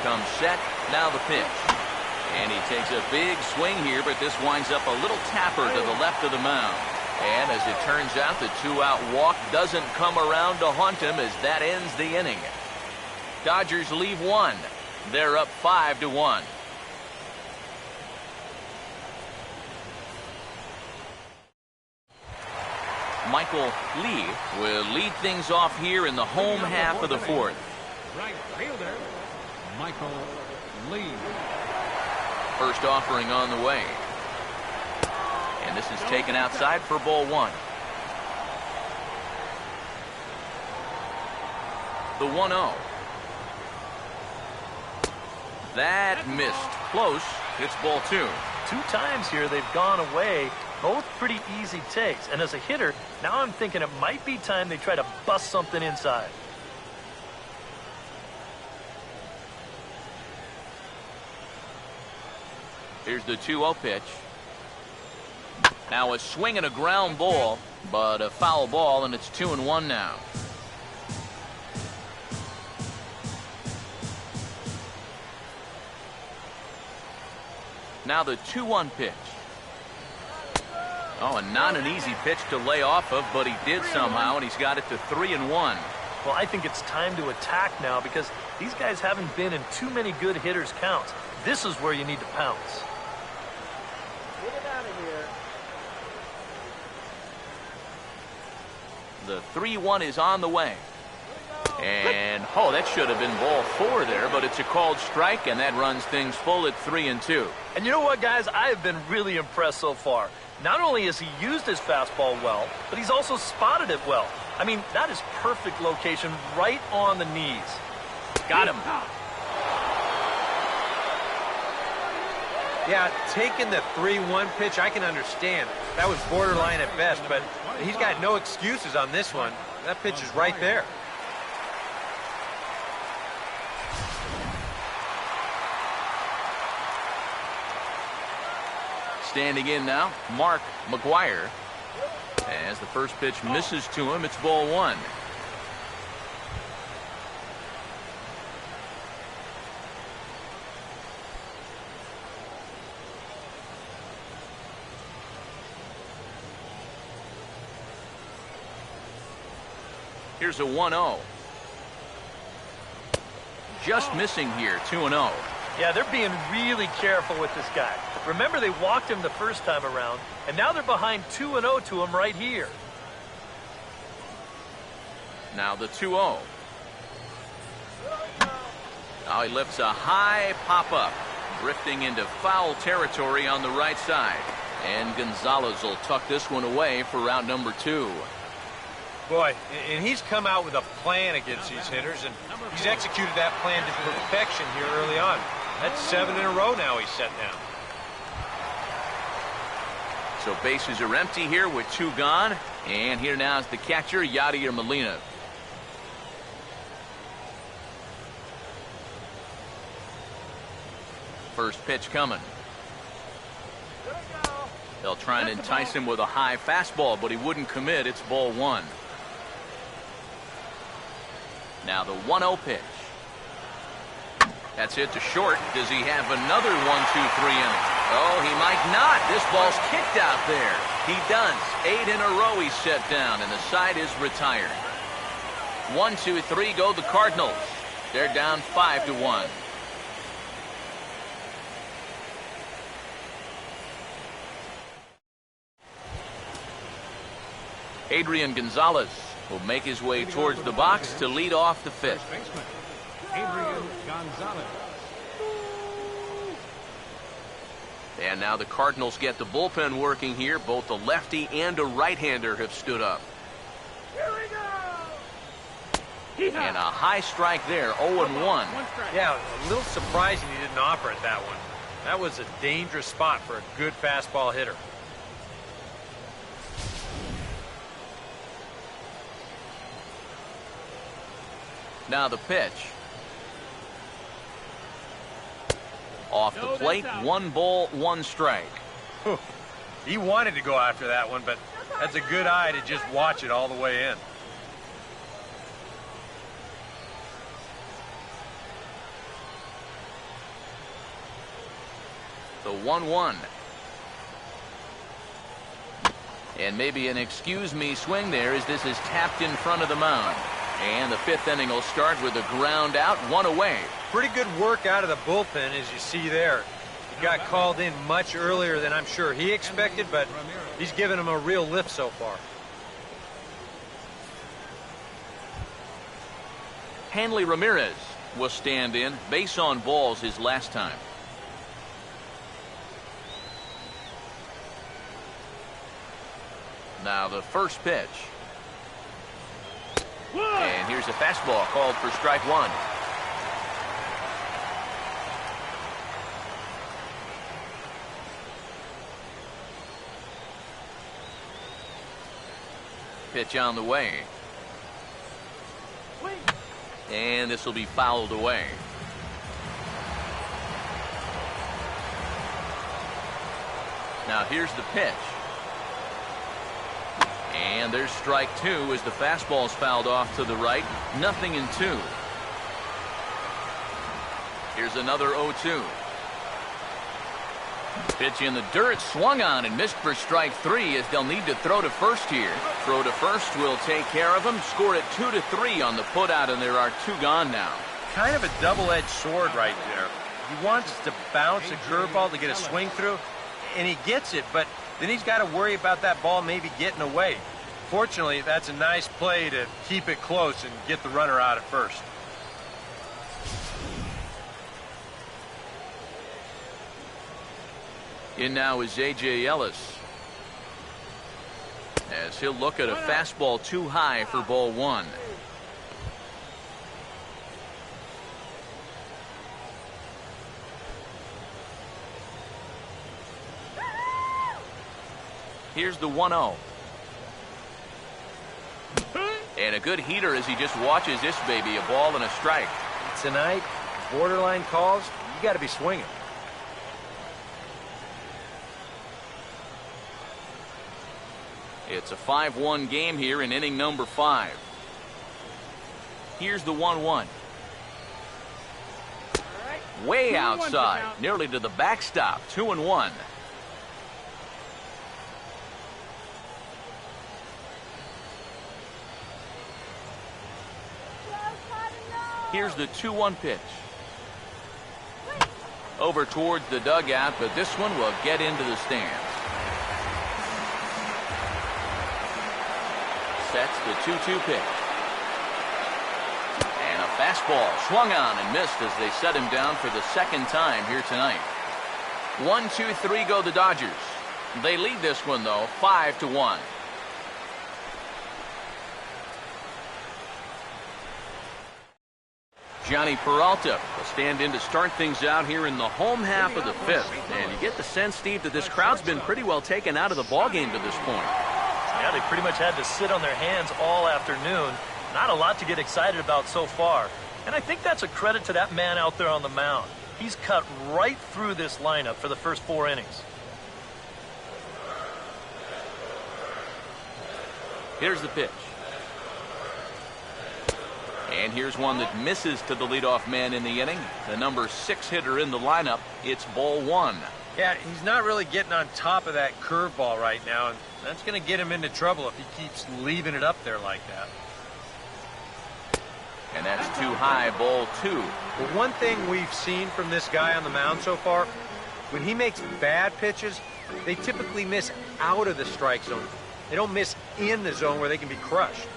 Comes set, now the pitch. And he takes a big swing here, but this winds up a little tapper to the left of the mound. And as it turns out, the two-out walk doesn't come around to haunt him as that ends the inning. Dodgers leave one. They're up 5-1. Michael Lee will lead things off here in the home half of the fourth. Right fielder, Michael Lee. First offering on the way. And this is taken outside for ball one. The 1-0. That missed. Close. It's ball two. 2 times here they've gone away, both pretty easy takes. And as a hitter, now I'm thinking it might be time they try to bust something inside. Here's the 2-0 pitch. Now a swing and a ground ball, but a foul ball, and it's 2-1 now. Now the 2-1 pitch. Oh, and not an easy pitch to lay off of, but he did somehow, and he's got it to 3-1. Well, I think it's time to attack now because these guys haven't been in too many good hitters' counts. This is where you need to pounce. Get it out of here. The 3-1 is on the way. And, oh, that should have been ball 4 there, but it's a called strike, and that runs things full at 3-2. And you know what, guys? I have been really impressed so far. Not only has he used his fastball well, but he's also spotted it well. I mean, that is perfect location right on the knees. Got him. Yeah, taking the 3-1 pitch, I can understand. That was borderline at best, but he's got no excuses on this one. That pitch is right there. Standing in now, Mark McGuire. As the first pitch misses to him, it's ball 1. Here's a 1-0. Just missing here, 2-0. Yeah, they're being really careful with this guy. Remember, they walked him the first time around, and now they're behind 2-0 to him right here. Now the 2-0. Now he lifts a high pop-up, drifting into foul territory on the right side. And Gonzalez will tuck this one away for round number 2. Boy, and he's come out with a plan against these hitters, and he's executed that plan to perfection here early on. That's 7 in a row now he's set down. So bases are empty here with 2 gone. And here now is the catcher, Yadier Molina. First pitch coming. They'll try and entice him with a high fastball, but he wouldn't commit. It's ball 1. Now the 1-0 pitch. That's it to short. Does he have another 1-2-3 inning? Oh, he might not. This ball's kicked out there. He does. 8 in a row he's set down, and the side is retired. 1-2-3 go the Cardinals. They're down 5-1. Adrian Gonzalez will make his way towards the box to lead off the 5th. Adrian Gonzalez. And now the Cardinals get the bullpen working here. Both a lefty and a right-hander have stood up. Here we go. And a high strike there, 0-1. Yeah, a little surprising he didn't offer it that one. That was a dangerous spot for a good fastball hitter. Now the pitch. Off the plate, 1 ball, 1 strike. He wanted to go after that one, but that's a good eye to just watch it all the way in. The 1-1. And maybe an excuse me swing there as this is tapped in front of the mound. And the 5th inning will start with a ground out, 1 away. Pretty good work out of the bullpen, as you see there. He got called in much earlier than I'm sure he expected, but he's given him a real lift so far. Hanley Ramirez will stand in. Base on balls his last time. Now the first pitch. And here's a fastball called for strike 1. Pitch on the way. And this will be fouled away. Now here's the pitch. And there's strike two as the fastball's fouled off to the right. 0-2. Here's another 0-2. Pitch in the dirt, swung on and missed for strike three as they'll need to throw to first here. Throw to first will take care of him. Score it 2-3 on the putout, and there are two gone now. Kind of a double-edged sword right there. He wants to bounce a curveball to get a swing through, and he gets it, but then he's got to worry about that ball maybe getting away. Fortunately, that's a nice play to keep it close and get the runner out at first. In now is A.J. Ellis, as he'll look at a fastball too high for ball one. Here's the 1-0. And a good heater as he just watches this baby, a ball and a strike. Tonight, borderline calls, you got to be swinging. It's a 5-1 game here in inning number 5. Here's the 1-1. Way outside, nearly to the backstop. 2-1. Here's the 2-1 pitch. Over towards the dugout, but this one will get into the stands. Sets the 2-2 pitch. And a fastball swung on and missed as they set him down for the second time here tonight. 1-2-3 go the Dodgers. They lead this one, though, 5-1. Johnny Peralta will stand in to start things out here in the home half of the fifth. And you get the sense, Steve, that this crowd's been pretty well taken out of the ballgame to this point. Yeah, they pretty much had to sit on their hands all afternoon. Not a lot to get excited about so far. And I think that's a credit to that man out there on the mound. He's cut right through this lineup for the first 4 innings. Here's the pitch. And here's one that misses to the leadoff man in the inning. The number 6 hitter in the lineup. It's ball 1. Yeah, he's not really getting on top of that curveball right now, and that's going to get him into trouble if he keeps leaving it up there like that. And that's too high, ball 2. Well, one thing we've seen from this guy on the mound so far, when he makes bad pitches, they typically miss out of the strike zone. They don't miss in the zone where they can be crushed.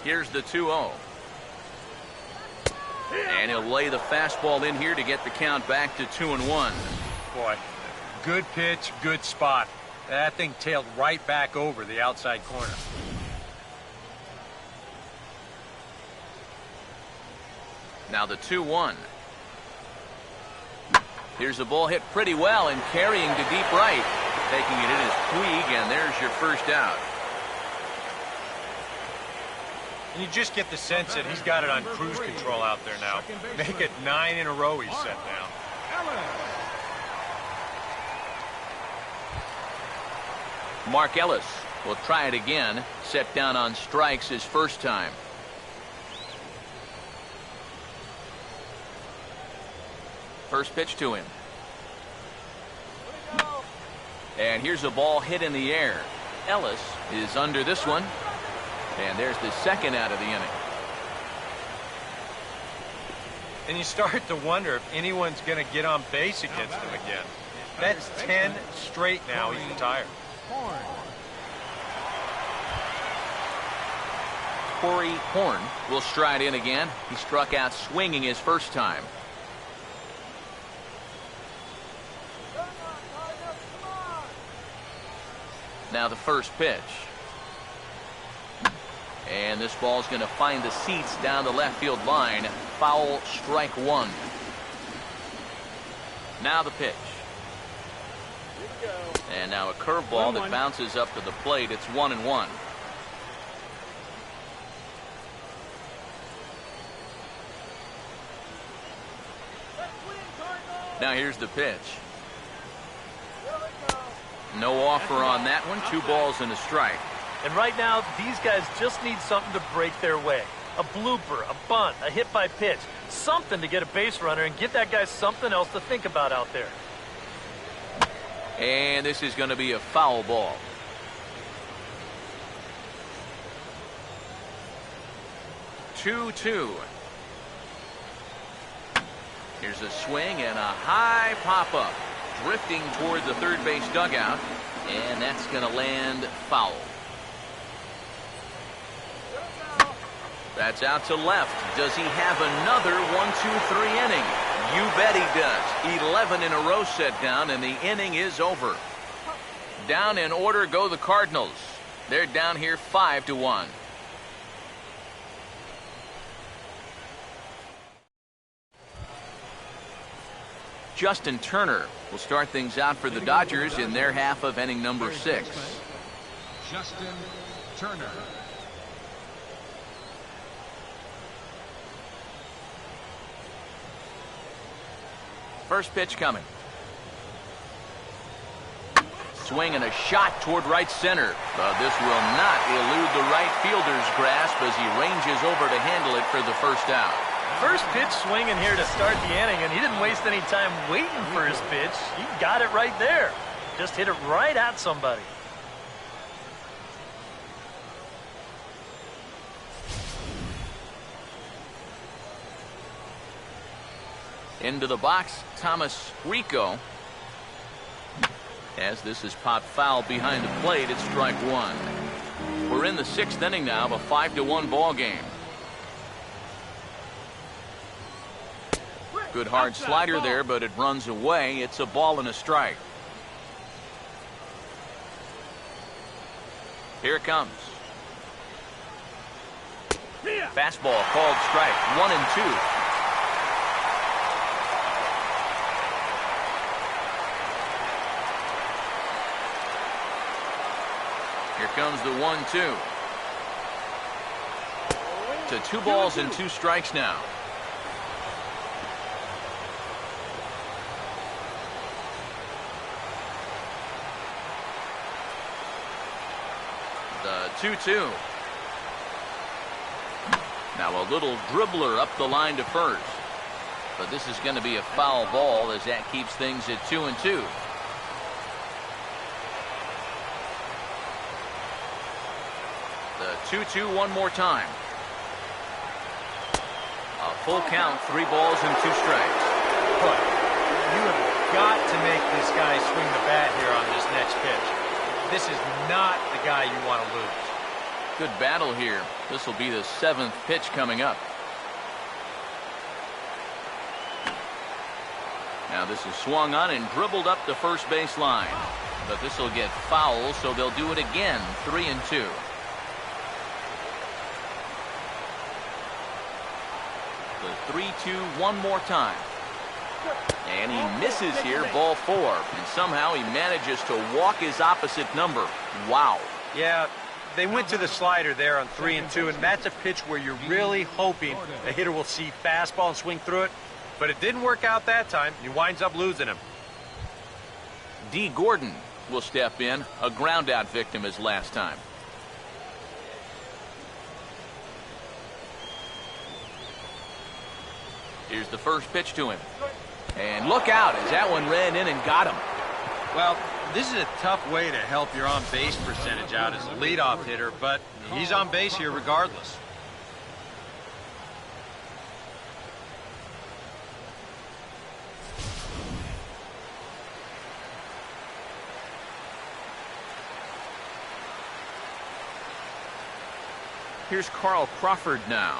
Here's the 2-0. And he'll lay the fastball in here to get the count back to 2-1. Boy, good pitch, good spot. That thing tailed right back over the outside corner. Now the 2-1. Here's a ball hit pretty well and carrying to deep right. Taking it in is Puig, and there's your first out. And you just get the sense that he's got it on cruise control out there now. Make it 9 in a row he's set down. Mark Ellis will try it again. Set down on strikes his first time. First pitch to him. And here's a ball hit in the air. Ellis is under this one. And there's the second out of the inning. And you start to wonder if anyone's going to get on base against him again. That's 10 straight now he's retired. Corey Horn will stride in again. He struck out swinging his first time. Now the first pitch. And this ball's going to find the seats down the left field line. Foul, strike 1. Now the pitch. And now a curveball that bounces up to the plate. It's 1-1. Now here's the pitch. No offer on that one. 2 balls and a strike. And right now, these guys just need something to break their way. A blooper, a bunt, a hit by pitch. Something to get a base runner and give that guy something else to think about out there. And this is going to be a foul ball. Two. Here's a swing and a high pop-up. Drifting toward the third base dugout. And that's going to land foul. That's out to left. Does he have another 1-2-3 inning? You bet he does. 11 in a row set down, and the inning is over. Down in order go the Cardinals. They're down here 5-1. Justin Turner will start things out for the Dodgers in their half of inning number 6. Justin Turner. First pitch coming. Swing and a shot toward right center. But this will not elude the right fielder's grasp as he ranges over to handle it for the first out. First pitch swinging here to start the inning, and he didn't waste any time waiting for his pitch. He got it right there. Just hit it right at somebody. Into the box, Thomas Rico. As this is popped foul behind the plate, it's strike 1. We're in the 6th inning now of a 5-1 ball game. Good hard slider there, but it runs away. It's a ball and a strike. Here it comes. Fastball called strike. 1-2. Here comes the 1-2. To 2 balls and 2 strikes now. The 2-2. Now a little dribbler up the line to first. But this is going to be a foul ball as that keeps things at 2-2. The 2-2 one more time. A full count, 3 balls and 2 strikes. But you have got to make this guy swing the bat here on this next pitch. This is not the guy you want to lose. Good battle here. This will be the 7th pitch coming up. Now this is swung on and dribbled up the first base line. But this will get foul, so they'll do it again. 3-2. The 3-2 one more time. And he misses here, ball 4. And somehow he manages to walk his opposite number. Wow. Yeah, they went to the slider there on 3-2, and that's a pitch where you're really hoping the hitter will see fastball and swing through it. But it didn't work out that time. He winds up losing him. D. Gordon will step in, a ground out victim as last time. Here's the first pitch to him. And look out as that one ran in and got him. Well, this is a tough way to help your on-base percentage out as a leadoff hitter, but he's on base here regardless. Here's Carl Crawford now,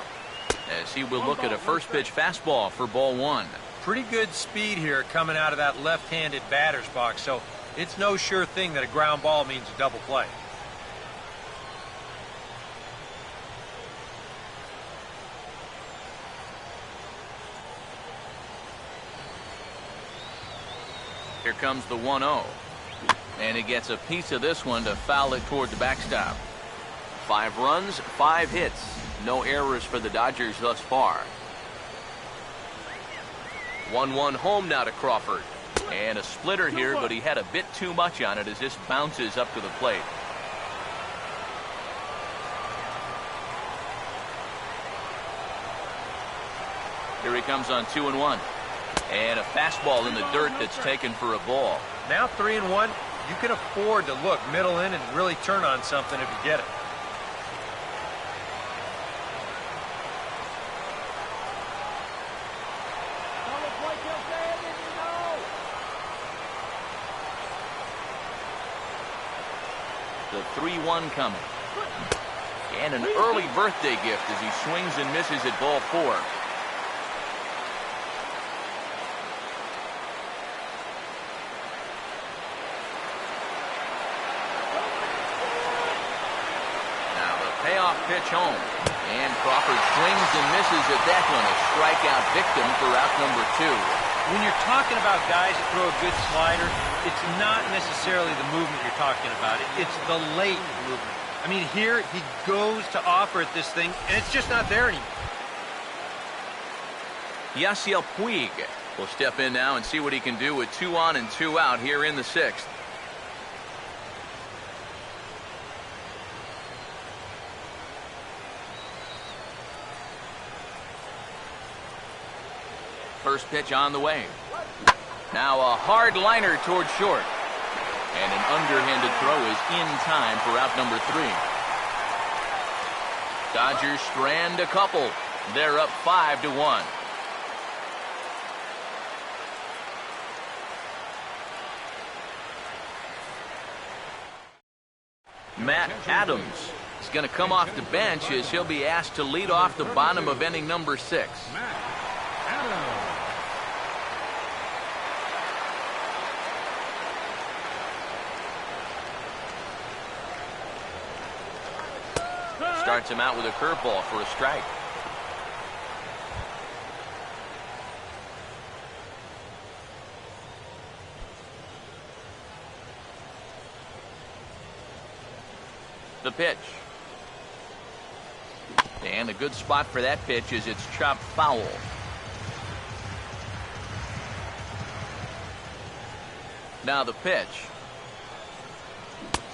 as he will look at a first pitch fastball for ball 1. Pretty good speed here coming out of that left-handed batter's box, so it's no sure thing that a ground ball means a double play. Here comes the 1-0. And he gets a piece of this one to foul it toward the backstop. 5 runs, 5 hits. No errors for the Dodgers thus far. 1-1 home now to Crawford. And a splitter here, but he had a bit too much on it as this bounces up to the plate. Here he comes on 2-1. And a fastball in the dirt that's taken for a ball. Now 3-1. You can afford to look middle in and really turn on something if you get it. The 3-1 coming. And an early birthday gift as he swings and misses at ball 4. Now the payoff pitch home. And Crawford swings and misses at that one. A strikeout victim for out number 2. When you're talking about guys that throw a good slider, it's not necessarily the movement you're talking about. It's the late movement. I mean, here he goes to offer at this thing, and it's just not there anymore. Yasiel Puig will step in now and see what he can do with 2 on and 2 out here in the 6th. First pitch on the way. Now a hard liner toward short. And an underhanded throw is in time for out number 3. Dodgers strand a couple. They're up 5-1. Matt Adams is going to come off the bench as he'll be asked to lead off the bottom of inning number 6. Matt Adams. Starts him out with a curveball for a strike. The pitch. And a good spot for that pitch is it's chopped foul. Now the pitch.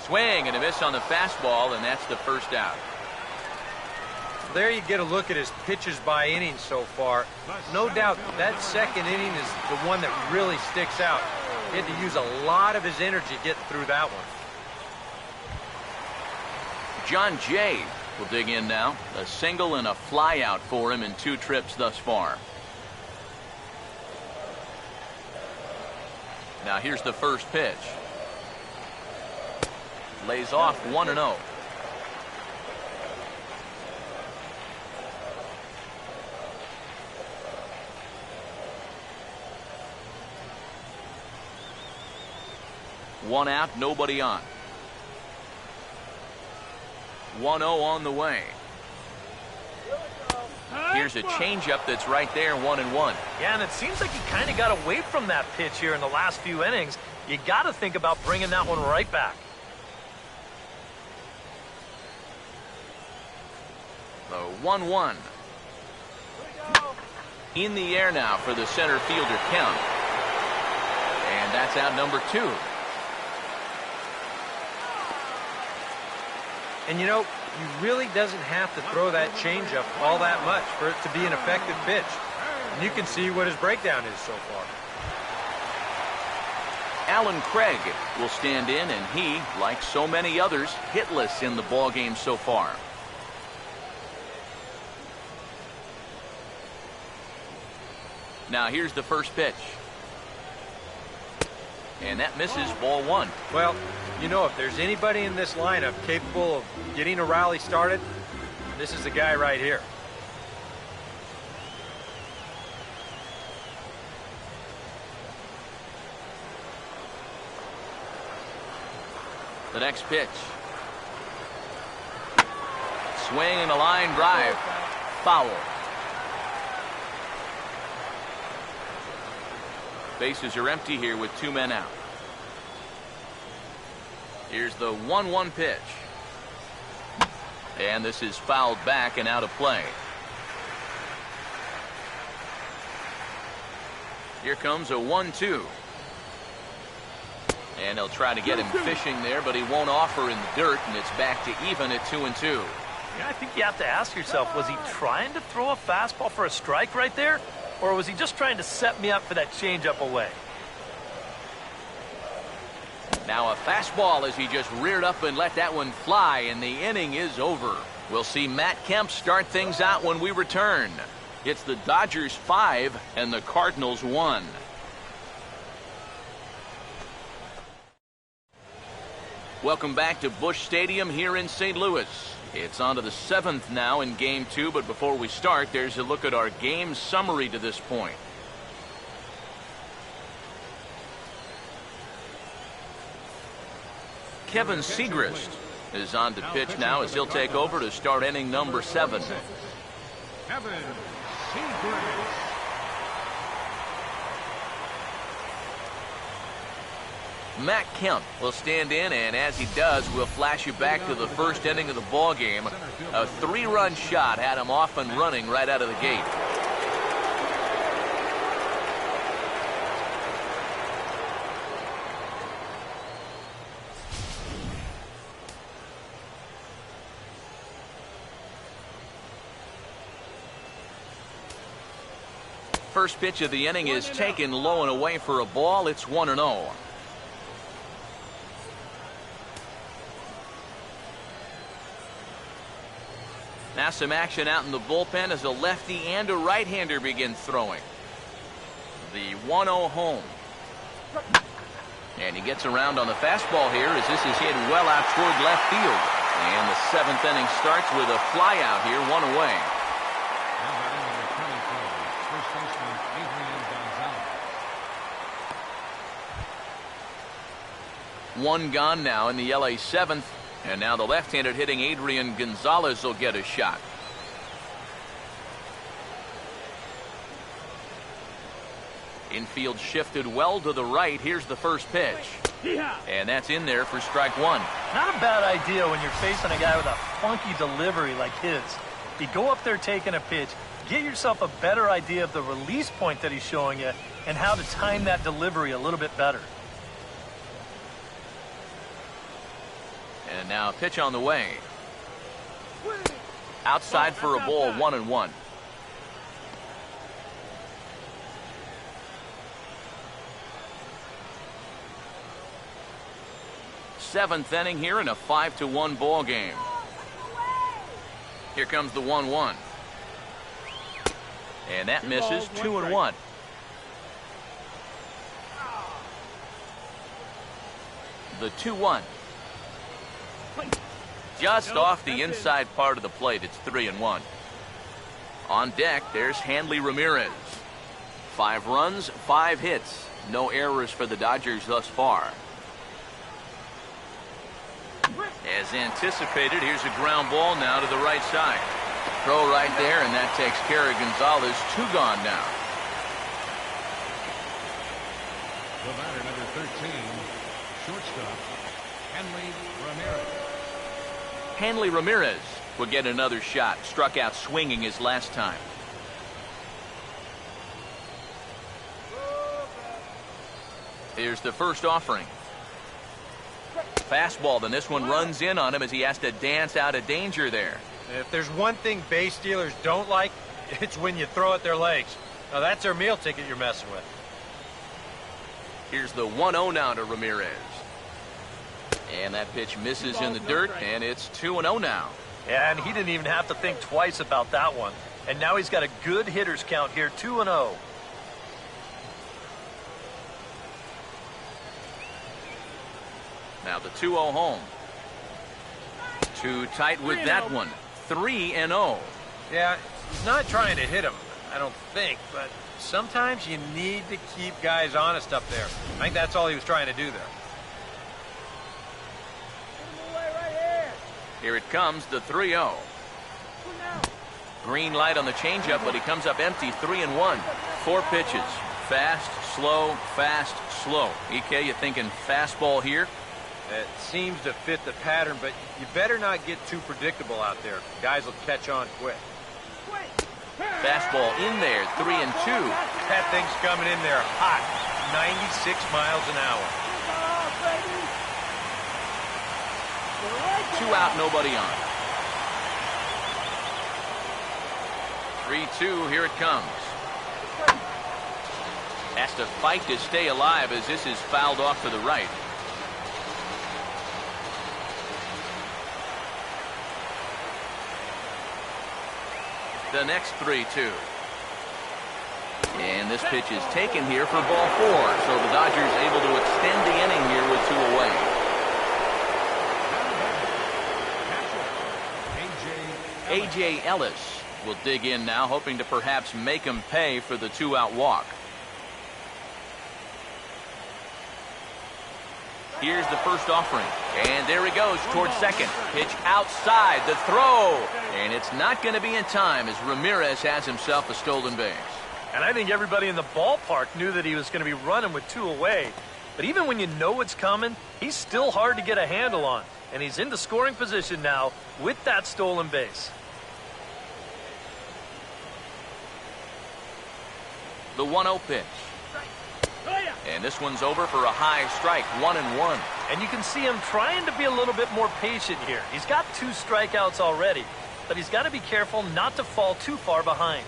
Swing and a miss on the fastball, and that's the first out. There you get a look at his pitches by inning so far. No doubt that second inning is the one that really sticks out. He had to use a lot of his energy getting through that one. John Jay will dig in now. A single and a fly out for him in 2 trips thus far. Now here's the first pitch. Lays off 1-0. One out, nobody on. 1-0 on the way. Here's a changeup that's right there, 1-1. Yeah, and it seems like he kind of got away from that pitch here in the last few innings. You got to think about bringing that one right back. The 1-1. In the air now for the center fielder count. And that's out number 2. And you know, he really doesn't have to throw that changeup all that much for it to be an effective pitch. And you can see what his breakdown is so far. Alan Craig will stand in, and he, like so many others, hitless in the ballgame so far. Now here's the first pitch. And that misses, ball 1. Well, you know, if there's anybody in this lineup capable of getting a rally started, this is the guy right here. The next pitch. Swing and a line drive. Foul. Bases are empty here with 2 men out. Here's the 1-1 pitch. And this is fouled back and out of play. Here comes a 1-2. And they'll try to get him fishing there, but he won't offer in the dirt, and it's back to even at 2-2. Yeah, I think you have to ask yourself, was he trying to throw a fastball for a strike right there? Or was he just trying to set me up for that changeup away? Now a fastball as he just reared up and let that one fly, and the inning is over. We'll see Matt Kemp start things out when we return. It's the Dodgers 5 and the Cardinals 1. Welcome back to Busch Stadium here in St. Louis. It's on to the 7th now in Game 2, but before we start, there's a look at our game summary to this point. Kevin Segrist is on to pitch now as he'll take over to start inning number 7. Kevin Segrist. Matt Kemp will stand in, and as he does, we'll flash you back to the first inning of the ball game. A 3-run shot had him off and running right out of the gate. First pitch of the inning is taken low and away for a ball. It's 1-0. Now some action out in the bullpen as a lefty and a right-hander begin throwing. The 1-0 home. And he gets around on the fastball here as this is hit well out toward left field. And the 7th inning starts with a fly out here, 1 away. Now batting number 24, first baseman Adrian Gonzalez. 1 gone now in the LA 7th. And now the left-handed hitting Adrian Gonzalez will get a shot. Infield shifted well to the right. Here's the first pitch. And that's in there for strike 1. Not a bad idea when you're facing a guy with a funky delivery like his. You go up there taking a pitch, get yourself a better idea of the release point that he's showing you and how to time that delivery a little bit better. And now a pitch on the way. Outside for a ball, 1-1. Seventh inning here in a 5-1 ball game. Here comes the 1-1. And that misses. 2-1. The 2-1. Just off the inside part of the plate. It's 3-1. On deck, there's Hanley Ramirez. 5 runs, 5 hits. No errors for the Dodgers thus far. As anticipated, here's a ground ball now to the right side. Throw right there, and that takes care of Gonzalez. 2 gone now. The batter number 13, shortstop Hanley Ramirez. Hanley Ramirez will get another shot. Struck out swinging his last time. Here's the first offering. Fastball, then this one runs in on him as he has to dance out of danger there. If there's one thing base stealers don't like, it's when you throw at their legs. Now that's their meal ticket you're messing with. Here's the 1-0 now to Ramirez. And that pitch misses in the dirt, and it's 2-0 now. Yeah, and he didn't even have to think twice about that one. And now he's got a good hitters count here, 2-0. Now the 2-0 home. Too tight with that one. 3-0. Yeah, he's not trying to hit him, I don't think, but sometimes you need to keep guys honest up there. I think that's all he was trying to do there. Here it comes, the 3-0. Green light on the changeup, but he comes up empty. 3-1. 4 pitches. Fast, slow, fast, slow. EK, you thinking fastball here? It seems to fit the pattern, but you better not get too predictable out there. Guys will catch on quick. Fastball in there, 3-2. That thing's coming in there hot, 96 miles an hour. 2 out, nobody on. 3-2, here it comes. Has to fight to stay alive as this is fouled off to the right. The next 3-2. And this pitch is taken here for ball 4. So the Dodgers able to extend the inning here with 2 away. A.J. Ellis will dig in now, hoping to perhaps make him pay for the 2-out walk. Here's the first offering. And there he goes towards second. Pitch outside, the throw. And it's not going to be in time as Ramirez has himself a stolen base. And I think everybody in the ballpark knew that he was going to be running with 2 away. But even when you know it's coming, he's still hard to get a handle on. And he's in the scoring position now with that stolen base. The 1-0 pitch. And this one's over for a high strike, 1-1. And you can see him trying to be a little bit more patient here. He's got 2 strikeouts already, but he's got to be careful not to fall too far behind.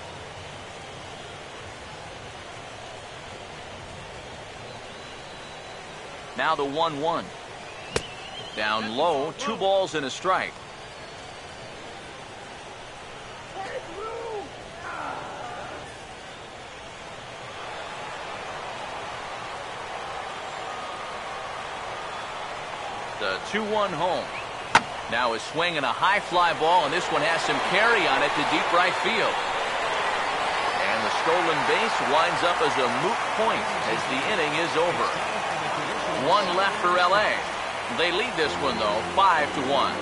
Now the 1-1. Down low, 2 balls and a strike. The 2-1 home. Now is swinging a high fly ball, and this one has some carry on it to deep right field. And the stolen base winds up as a moot point as the inning is over. 1 left for L.A. They lead this one, though, 5-1.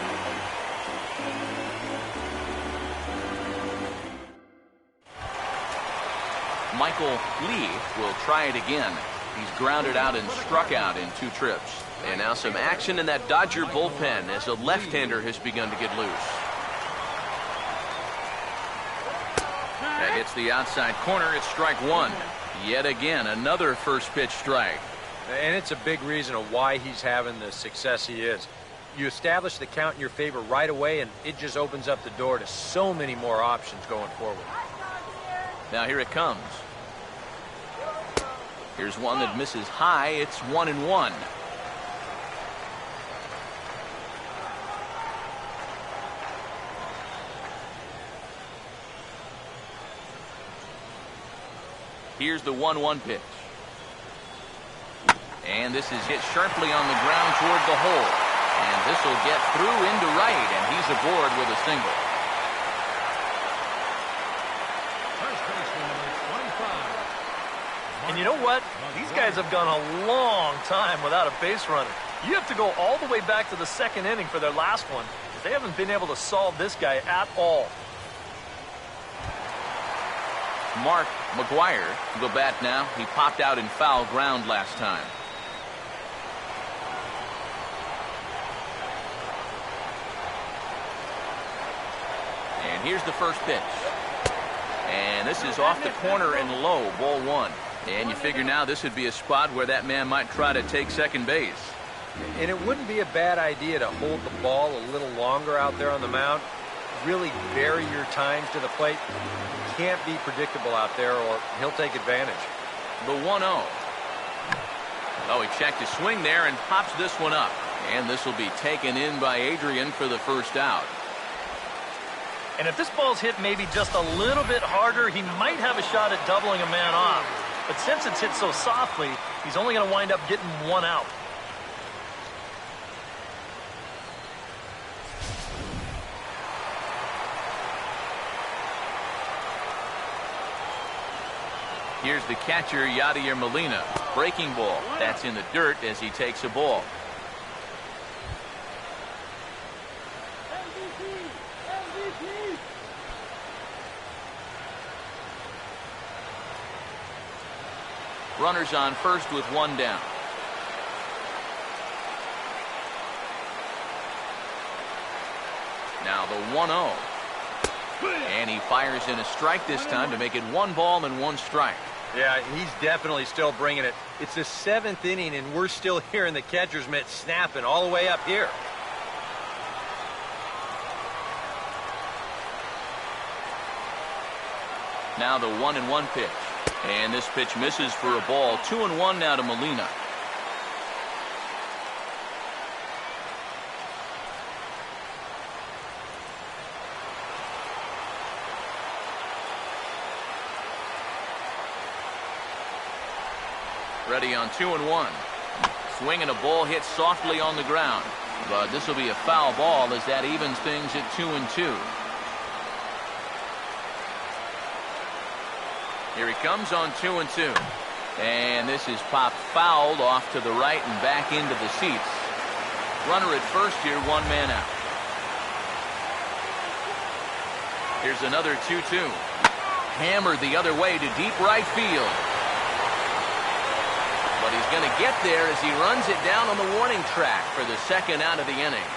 Michael Lee will try it again. He's grounded out and struck out in 2 trips. And now some action in that Dodger bullpen as a left-hander has begun to get loose. That hits the outside corner. It's strike 1. Yet again, another first pitch strike. And it's a big reason of why he's having the success he is. You establish the count in your favor right away, and it just opens up the door to so many more options going forward. Now here it comes. Here's one that misses high. It's 1-1. Here's the 1-1 pitch. And this is hit sharply on the ground toward the hole. And this will get through into right, and he's aboard with a single. And you know what? These guys have gone a long time without a base runner. You have to go all the way back to the 2nd inning for their last one. They haven't been able to solve this guy at all. Mark McGuire will bat now. He popped out in foul ground last time. And here's the first pitch. And this is off the corner and low, ball 1. And you figure now this would be a spot where that man might try to take second base. And it wouldn't be a bad idea to hold the ball a little longer out there on the mound. Really vary your times to the plate. You can't be predictable out there or he'll take advantage. The 1-0. Oh, he checked his swing there and pops this one up. And this will be taken in by Adrian for the first out. And if this ball's hit maybe just a little bit harder, he might have a shot at doubling a man off. But since it's hit so softly, he's only going to wind up getting 1 out. Here's the catcher, Yadier Molina. Breaking ball. That's in the dirt as he takes a ball. Runners on first with 1 down. Now the 1-0. And he fires in a strike this time to make it 1 ball and 1 strike. Yeah, he's definitely still bringing it. It's the 7th inning, and we're still hearing the catcher's mitt snapping all the way up here. Now the 1-1 pitch. And this pitch misses for a ball. 2-1 now to Molina. Ready on 2-1. Swing and a ball hit softly on the ground. But this will be a foul ball as that evens things at 2-2. Here he comes on 2-2. And this is popped fouled off to the right and back into the seats. Runner at first here, 1 man out. Here's another 2-2. Hammered the other way to deep right field. But he's going to get there as he runs it down on the warning track for the 2nd out of the inning.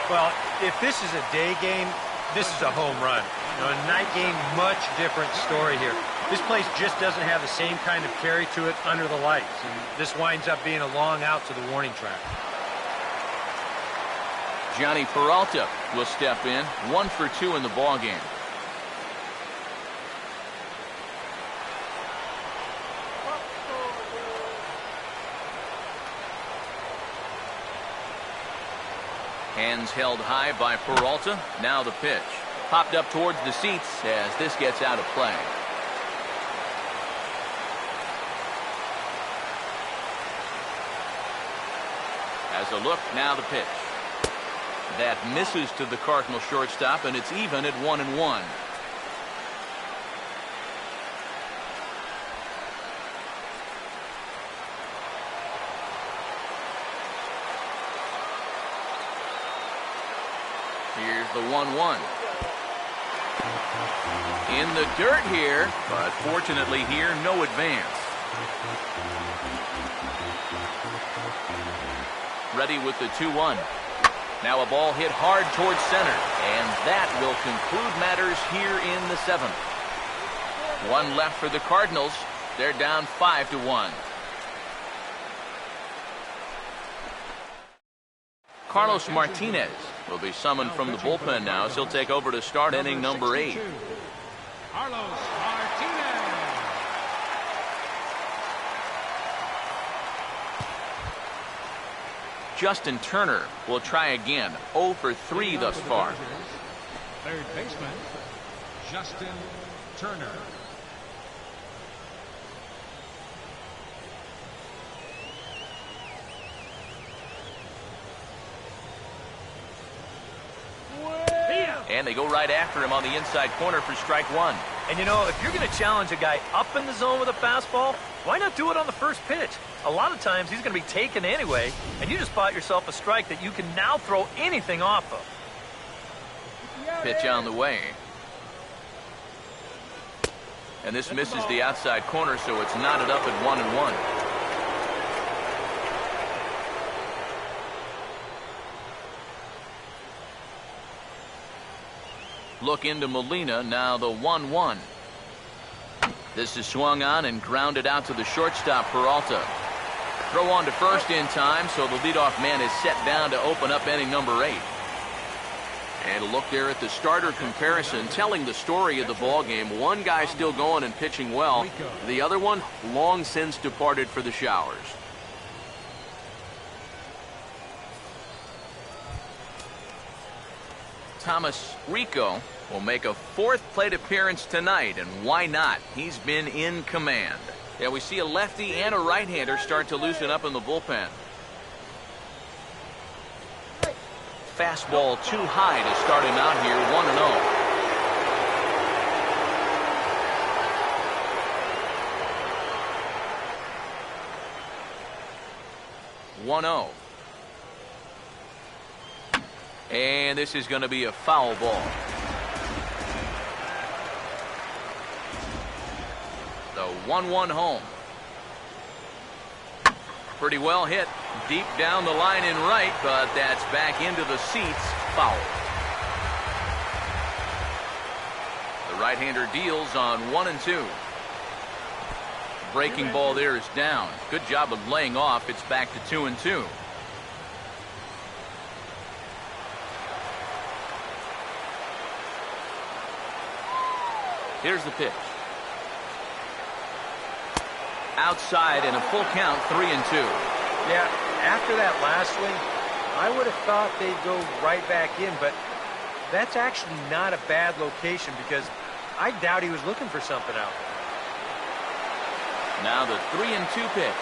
Well, if this is a day game, this is a home run. You know, a night game, much different story here. This place just doesn't have the same kind of carry to it under the lights, and this winds up being a long out to the warning track. Johnny Peralta will step in, 1 for 2 in the ball game. Hands held high by Peralta. Now the pitch. Popped up towards the seats as this gets out of play. As a look, now the pitch. That misses to the Cardinal shortstop, and it's even at 1-1. Here's the 1-1. In the dirt here, but fortunately here, no advance. Ready with the 2-1. Now a ball hit hard towards center, and that will conclude matters here in the 7th. 1 left for the Cardinals. They're down 5-1. Carlos Martinez will be summoned from the bullpen now as he'll take over to start inning number 8. Carlos Martinez. Justin Turner will try again. 0 for 3 thus far. Third baseman, Justin Turner. And they go right after him on the inside corner for strike 1. And you know, if you're going to challenge a guy up in the zone with a fastball, why not do it on the first pitch? A lot of times he's going to be taken anyway, and you just bought yourself a strike that you can now throw anything off of. Pitch on the way. And this misses the outside corner, so it's knotted up at 1-1. Look into Molina, now the 1-1. This is swung on and grounded out to the shortstop, Peralta. Throw on to first in time, so the leadoff man is set down to open up inning number 8. And a look there at the starter comparison, telling the story of the ball game. One guy still going and pitching well. The other one long since departed for the showers. Thomas Rico will make a 4th plate appearance tonight, and why not? He's been in command. Yeah, we see a lefty and a right-hander start to loosen up in the bullpen. Fastball too high to start him out here, 1-0. 1-0. And this is going to be a foul ball. The 1-1 home. Pretty well hit. Deep down the line in right, but that's back into the seats. Foul. The right-hander deals on 1-2. Breaking ball there is down. Good job of laying off. It's back to 2-2. Here's the pitch. Outside and a full count, 3-2. Yeah, after that last swing, I would have thought they'd go right back in, but that's actually not a bad location because I doubt he was looking for something out there. Now the 3-2 pitch.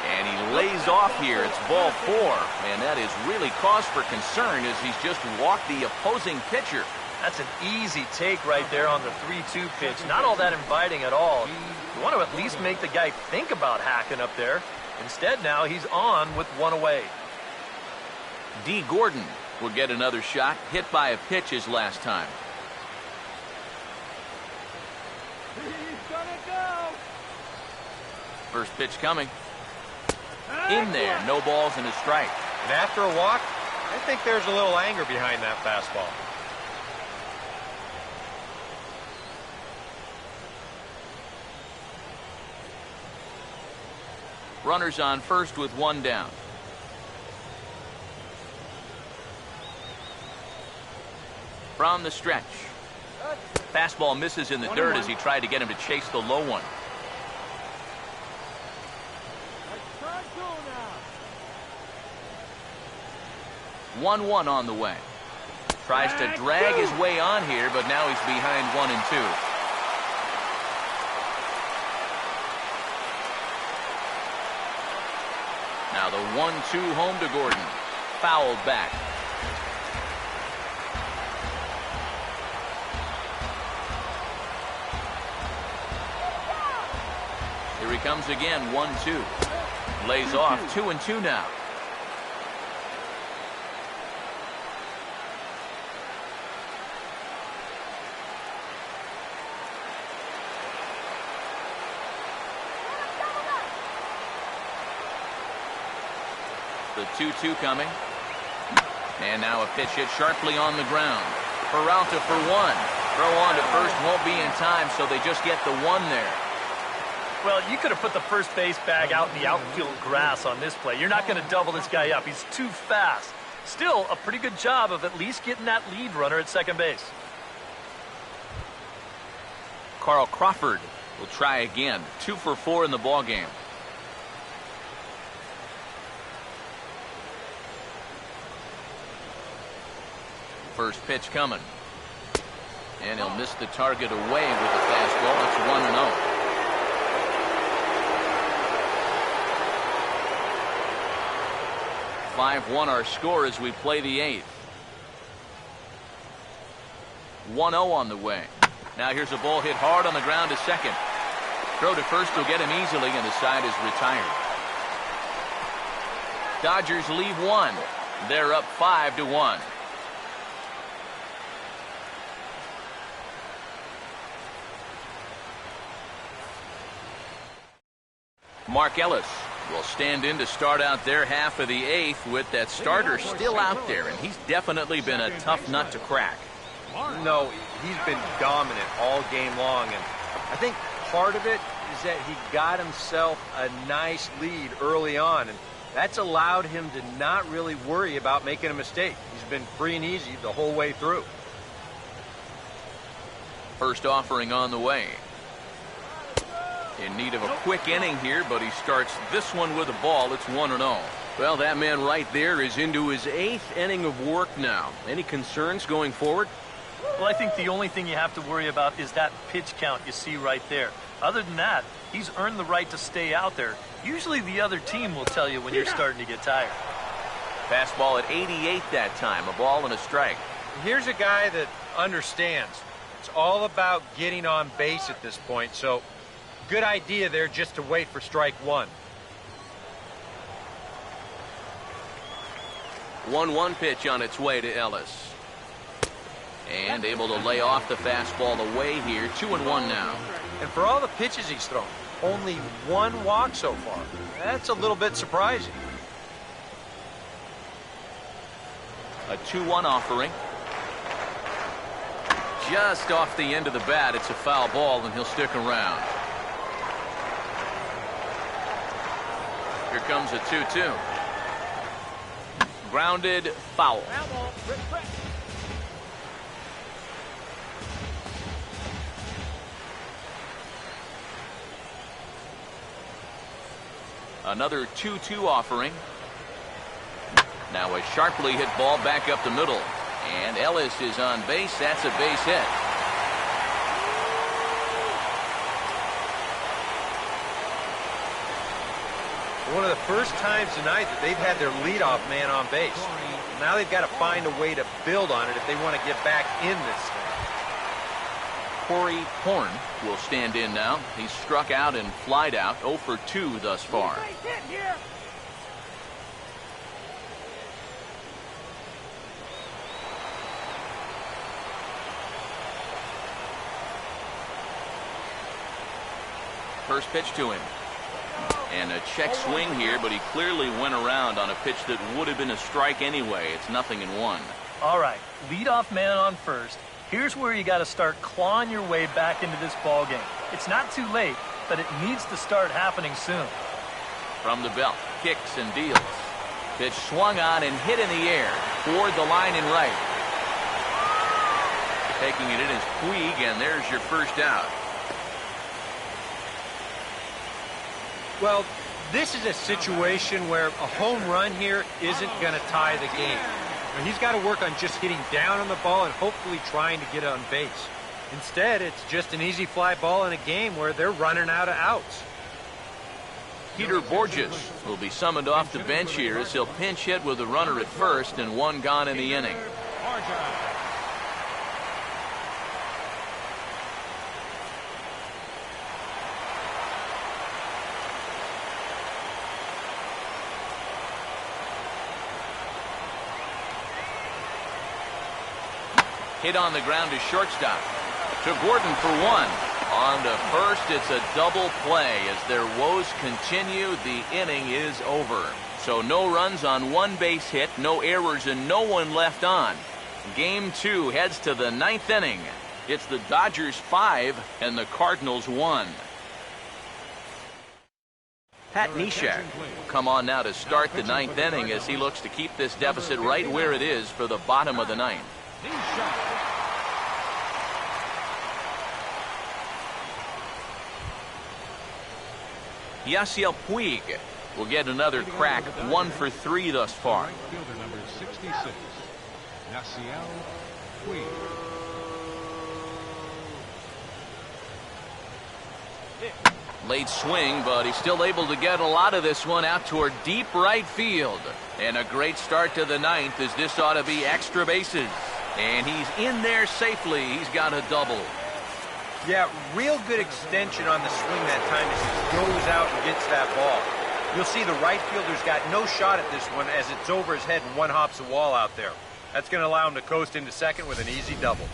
And he lays off here. It's ball 4. And that is really cause for concern as he's just walked the opposing pitcher. That's an easy take right there on the 3-2 pitch. Not all that inviting at all. You want to at least make the guy think about hacking up there. Instead, now he's on with one away. D. Gordon will get another shot. Hit by a pitch his last time. He's gonna go. First pitch coming. In there. No balls and a strike. And after a walk, I think there's a little anger behind that fastball. Runners on first with one down. From the stretch. Fastball misses in the dirt as he tried to get him to chase the low one. Let's go now. 1-1 on the way. Tries to drag his way on here, but now he's behind 1-2. Now the 1-2 home to Gordon. Fouled back. Here he comes again, 1-2. Lays off, 2-2 now. The 2-2 coming. And now a pitch hit sharply on the ground. Peralta for one. Throw on to first won't be in time, so they just get the one there. Well, you could have put the first base bag out in the outfield grass on this play. You're not going to double this guy up. He's too fast. Still, a pretty good job of at least getting that lead runner at second base. Carl Crawford will try again. 2 for 4 in the ballgame. First pitch coming. And he'll miss the target away with the fastball. It's 1-0. (5-1) our score as we play the 8th. 1-0 on the way. Now here's a ball hit hard on the ground to second. Throw to first will get him easily, and the side is retired. Dodgers leave one. They're up 5-1. Mark Ellis will stand in to start out their half of the 8th with that starter still out there, and he's definitely been a tough nut to crack. No, he's been dominant all game long, and I think part of it is that he got himself a nice lead early on, and that's allowed him to not really worry about making a mistake. He's been free and easy the whole way through. First offering on the way. In need of a quick inning here, but he starts this one with a ball. It's 1-0. Well, that man right there is into his 8th inning of work now. Any concerns going forward? Well, I think the only thing you have to worry about is that pitch count you see right there. Other than that, he's earned the right to stay out there. Usually the other team will tell you when you're starting to get tired. Fastball at 88 that time. A ball and a strike. Here's a guy that understands. It's all about getting on base at this point, so good idea there just to wait for strike one. 1-1 pitch on its way to Ellis. And able to lay off the fastball away here. 2-1 now. And for all the pitches he's thrown, only one walk so far. That's a little bit surprising. A 2-1 offering. Just off the end of the bat, it's a foul ball, and he'll stick around. Here comes a 2-2. Grounded, foul. Another 2-2 offering. Now a sharply hit ball back up the middle. And Ellis is on base. That's a base hit. One of the first times tonight that they've had their leadoff man on base. Now they've got to find a way to build on it if they want to get back in this thing. Corey Horn will stand in now. He's struck out and flied out. 0 for 2 thus far. First pitch to him. And a check swing here, but he clearly went around on a pitch that would have been a strike anyway. It's 0-1. All right, leadoff man on first. Here's where you got to start clawing your way back into this ball game. It's not too late, but it needs to start happening soon. From the belt, kicks and deals. Pitch swung on and hit in the air toward the line and right. Taking it in is Puig, and there's your first out. Well, this is a situation where a home run here isn't going to tie the game. And he's got to work on just hitting down on the ball and hopefully trying to get on base. Instead, it's just an easy fly ball in a game where they're running out of outs. Peter Borges will be summoned off the bench here as he'll pinch hit with a runner at first and one gone in the inning. Hit on the ground to shortstop. To Gordon for one. On to first, it's a double play. As their woes continue, the inning is over. So no runs on one base hit, no errors, and no one left on. Game 2 heads to the 9th inning. It's the Dodgers 5 and the Cardinals 1. Pat Neshek will come on now to start the 9th inning as he looks to keep this deficit right where it is for the bottom of the 9th. Yasiel Puig will get another crack. 1 for 3 thus far. Fielder number 66, Yasiel Puig. Late swing, but he's still able to get a lot of this one out toward deep right field. And a great start to the 9th as this ought to be extra bases. And he's in there safely. He's got a double. Yeah, real good extension on the swing that time as he goes out and gets that ball. You'll see the right fielder's got no shot at this one as it's over his head and one hops the wall out there. That's going to allow him to coast into second with an easy double.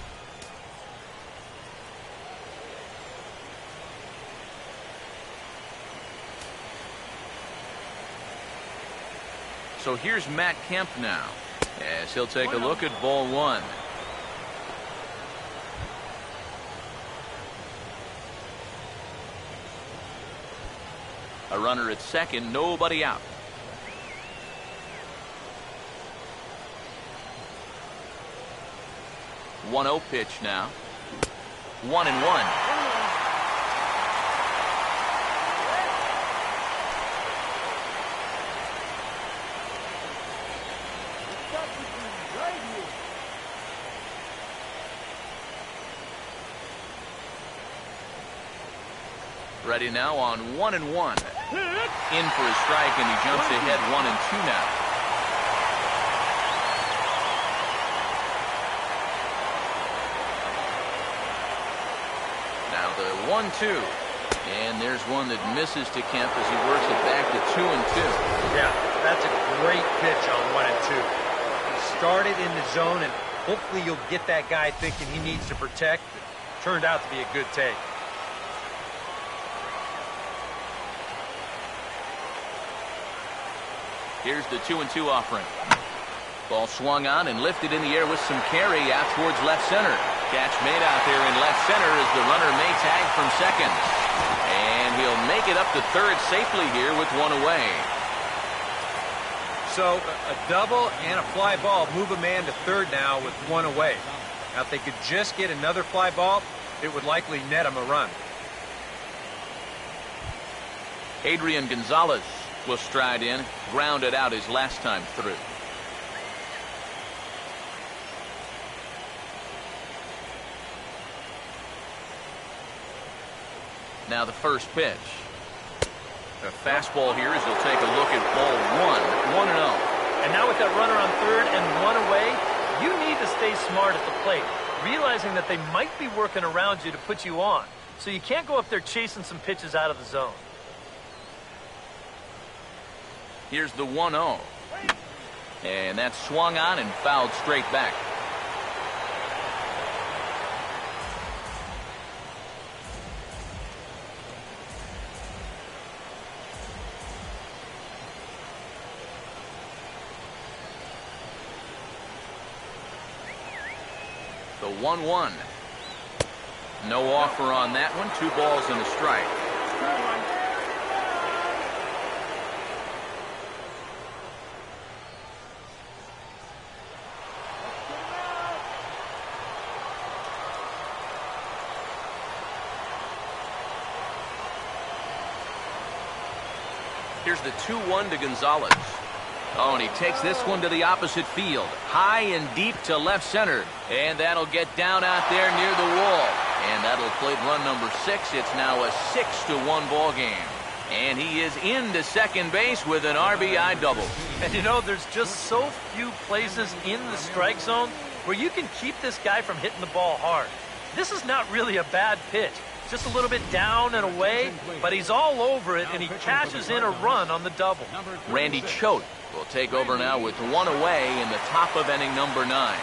So here's Matt Kemp now as he'll take a look at ball 1. A runner at second, nobody out. One 0 pitch now. 1-1. Ready now on 1-1. In for a strike, and he jumps ahead 1-2 now. Now the 1-2. And there's one that misses to Kemp as he works it back to 2-2. Yeah, that's a great pitch on 1-2. He started in the zone, and hopefully you'll get that guy thinking he needs to protect. It turned out to be a good take. Here's the 2-2 offering. Ball swung on and lifted in the air with some carry out towards left center. Catch made out there in left center as the runner may tag from second. And he'll make it up to third safely here with one away. So a double and a fly ball move a man to third now with one away. Now if they could just get another fly ball, it would likely net him a run. Adrian Gonzalez will stride in, grounded out his last time through. Now the first pitch. A fastball here as he'll take a look at ball 1-0. And now with that runner on third and one away, you need to stay smart at the plate, realizing that they might be working around you to put you on. So you can't go up there chasing some pitches out of the zone. Here's the 1-0. And that's swung on and fouled straight back. The 1-1. No offer on that one. 2 balls and a strike. Here's the 2-1 to Gonzalez. Oh, and he takes this one to the opposite field. High and deep to left center. And that'll get down out there near the wall. And that'll plate run number 6. It's now a 6-1 ball game. And he is into second base with an RBI double. And you know, there's just so few places in the strike zone where you can keep this guy from hitting the ball hard. This is not really a bad pitch. Just a little bit down and away, but he's all over it, and he cashes in a run on the double. Randy Choate will take over now with one away in the top of inning number 9.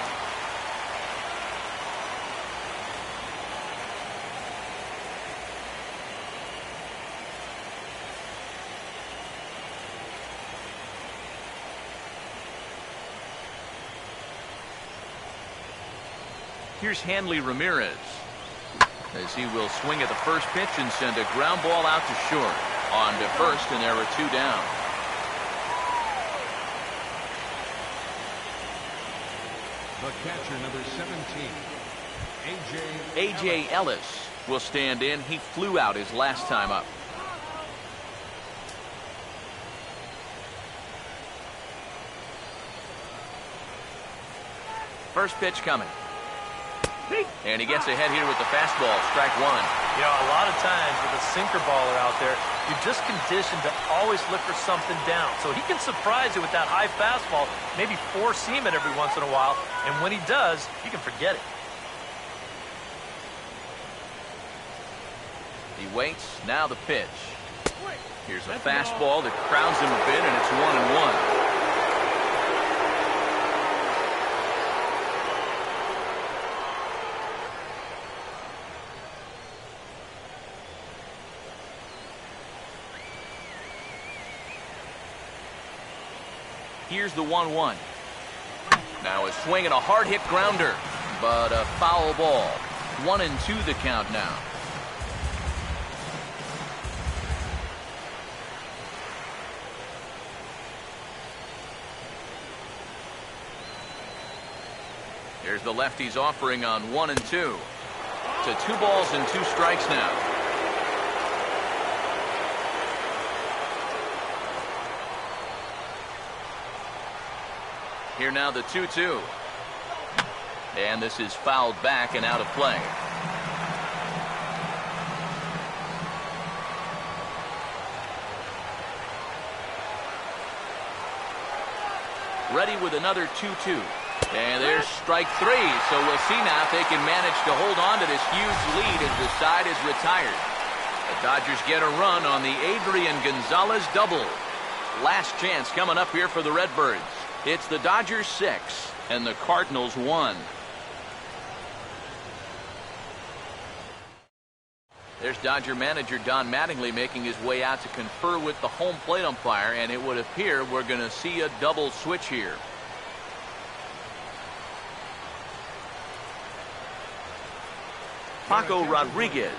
Here's Hanley Ramirez, as he will swing at the first pitch and send a ground ball out to short. On to first, and there are 2 down. The catcher, number 17, A.J. Ellis will stand in. He flew out his last time up. First pitch coming. And he gets ahead here with the fastball. Strike 1. You know, a lot of times with a sinker baller out there, you're just conditioned to always look for something down. So he can surprise you with that high fastball, maybe 4-seam it every once in a while. And when he does, you can forget it. He waits. Now the pitch. Here's a fastball that crowds him a bit, and it's 1-1. Here's the 1-1. Now a swing and a hard hit grounder, but a foul ball. 1-2 the count now. Here's the lefty's offering on 1-2. To 2 balls and 2 strikes now. Here now the 2-2. And this is fouled back and out of play. Ready with another 2-2. And there's strike 3. So we'll see now if they can manage to hold on to this huge lead as the side is retired. The Dodgers get a run on the Adrian Gonzalez double. Last chance coming up here for the Redbirds. It's the Dodgers 6 and the Cardinals 1. There's Dodger manager Don Mattingly making his way out to confer with the home plate umpire, and it would appear we're going to see a double switch here. Paco Rodriguez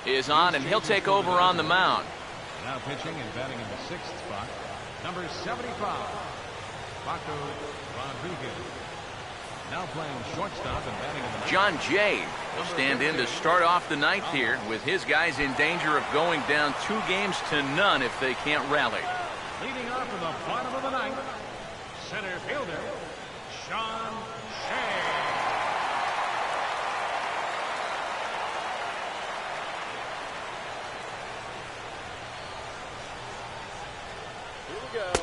is on, and he'll take over on the mound. Now pitching and batting in the 6th spot, number 75, Paco Rodriguez. Now playing shortstop and batting in the 9th. John Jay will stand in to start off the 9th here, with his guys in danger of going down 2-0 if they can't rally. Leading off in the bottom of the 9th, center fielder, Sean Shea.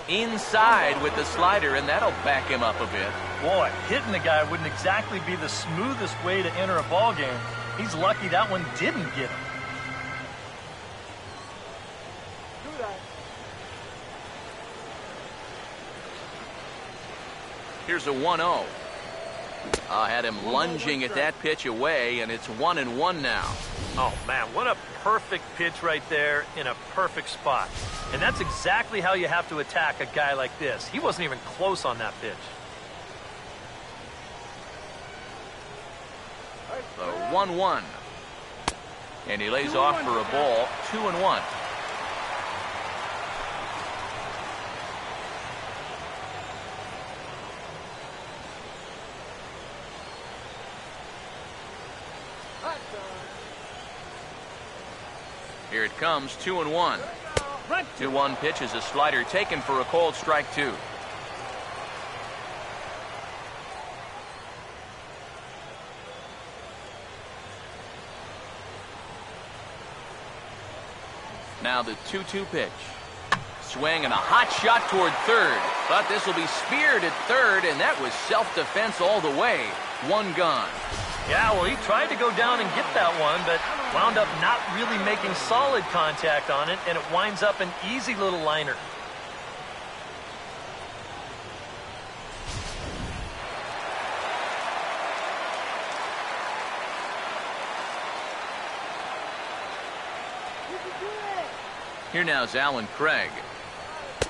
Inside with the slider, and that'll back him up a bit. Boy, hitting the guy wouldn't exactly be the smoothest way to enter a ball game. He's lucky that one didn't get him. Here's a 1-0. Had him lunging at that pitch away, and it's 1-1 now. Oh, man, what a perfect pitch right there in a perfect spot. And that's exactly how you have to attack a guy like this. He wasn't even close on that pitch. The 1-1. And he lays off for a ball, 2-1. Here it comes, 2-1. 2-1 pitch is a slider taken for a called strike 2. Now the 2-2 pitch. Swing and a hot shot toward third. But this will be speared at third, and that was self-defense all the way. 1 gone. Yeah, well, he tried to go down and get that one, but wound up not really making solid contact on it, and it winds up an easy little liner. Here now is Alan Craig,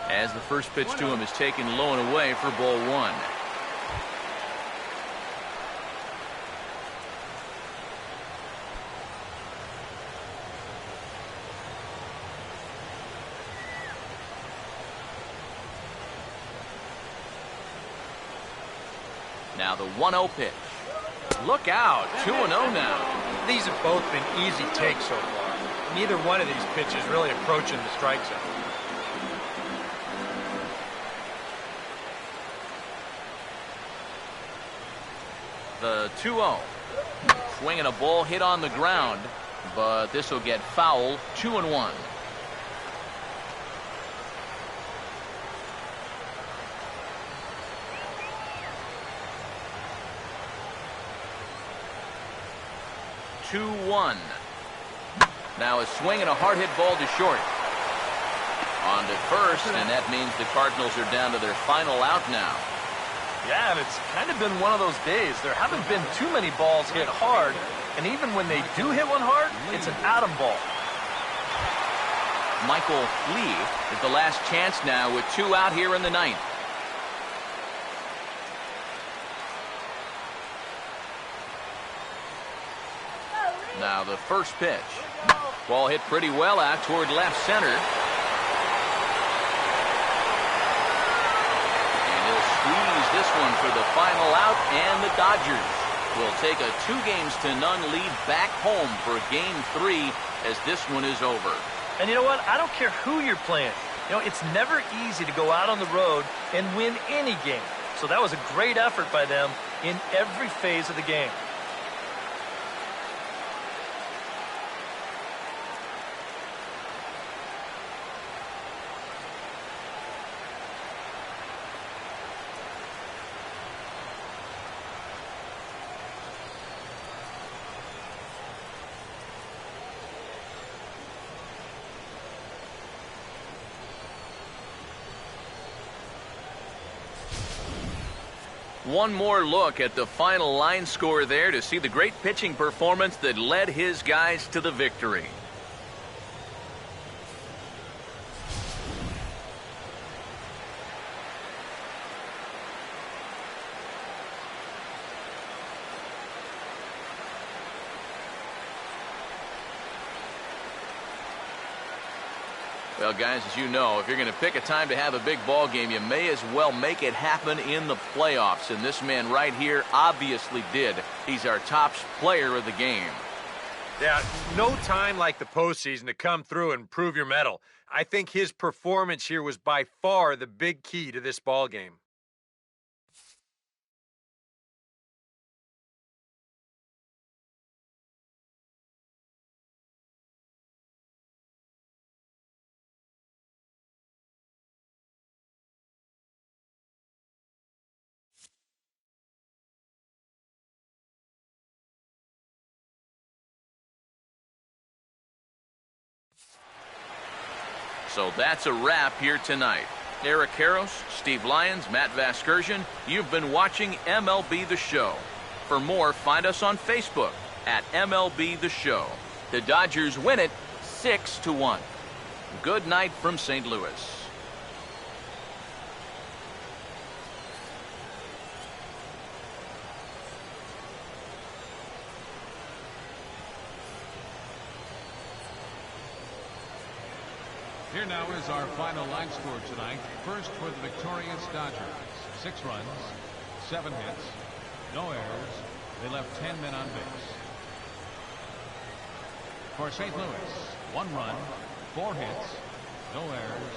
as the first pitch to him is taken low and away for ball 1. Now the 1-0 pitch. Look out, 2-0 now. These have both been easy takes so far. Neither one of these pitches really approaching the strike zone. The 2-0. Swinging a ball hit on the ground, but this will get foul, 2-1. Now a swing and a hard hit ball to short. On to first, and that means the Cardinals are down to their final out now. Yeah, and it's kind of been one of those days. There haven't been too many balls hit hard, and even when they do hit one hard, it's an atom ball. Michael Lee is the last chance now with 2 out here in the 9th. Now the first pitch. Ball hit pretty well out toward left center. And he'll squeeze this one for the final out, and the Dodgers will take a 2-0 lead back home for Game 3 as this one is over. And you know what? I don't care who you're playing. You know, it's never easy to go out on the road and win any game. So that was a great effort by them in every phase of the game. One more look at the final line score there to see the great pitching performance that led his guys to the victory. Well, guys, as you know, if you're going to pick a time to have a big ball game, you may as well make it happen in the playoffs. And this man right here obviously did. He's our top player of the game. Yeah, no time like the postseason to come through and prove your mettle. I think his performance here was by far the big key to this ball game. So that's a wrap here tonight. Eric Karros, Steve Lyons, Matt Vasgersian, you've been watching MLB The Show. For more, find us on Facebook at MLB The Show. The Dodgers win it 6-1. Good night from St. Louis. Here now is our final line score tonight. First for the victorious Dodgers. 6 runs, 7 hits, no errors. They left 10 men on base. For St. Louis, 1 run, 4 hits, no errors.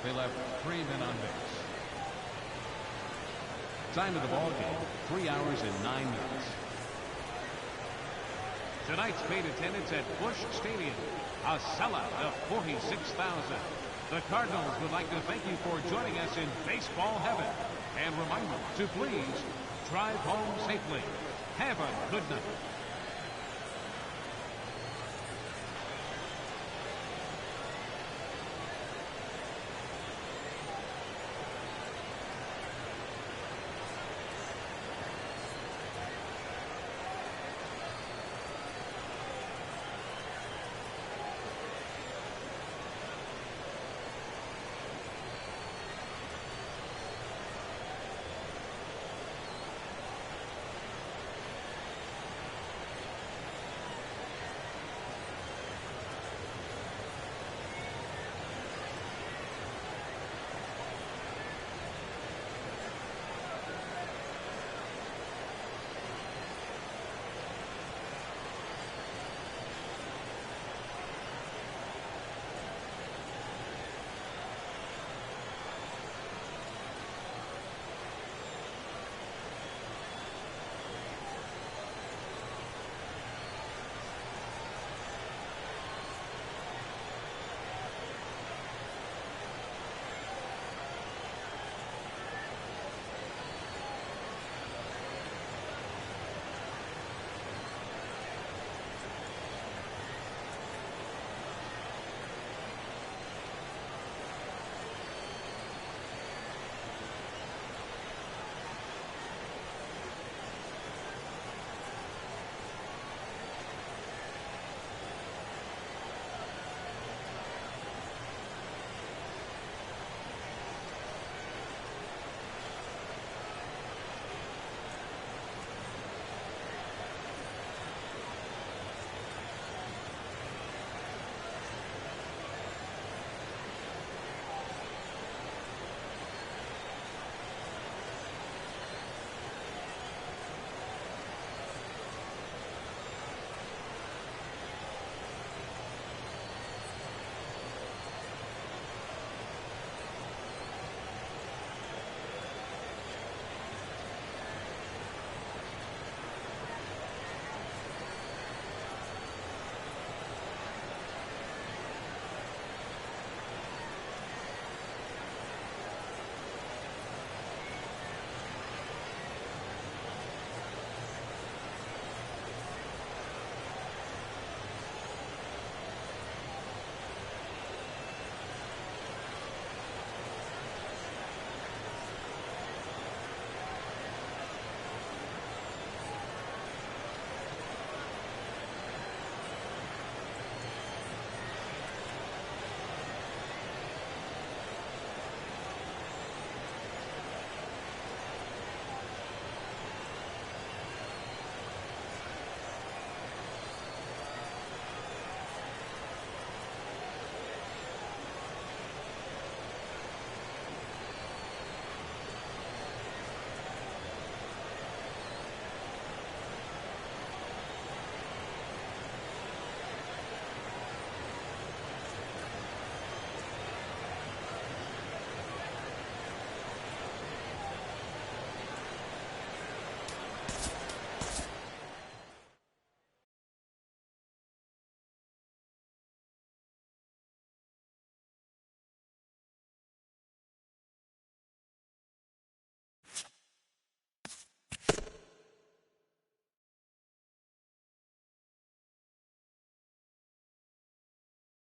They left 3 men on base. Time of the ball game, 3 hours and 9 minutes. Tonight's paid attendance at Busch Stadium, a sellout of 46,000. The Cardinals would like to thank you for joining us in baseball heaven. And remind you to please drive home safely. Have a good night.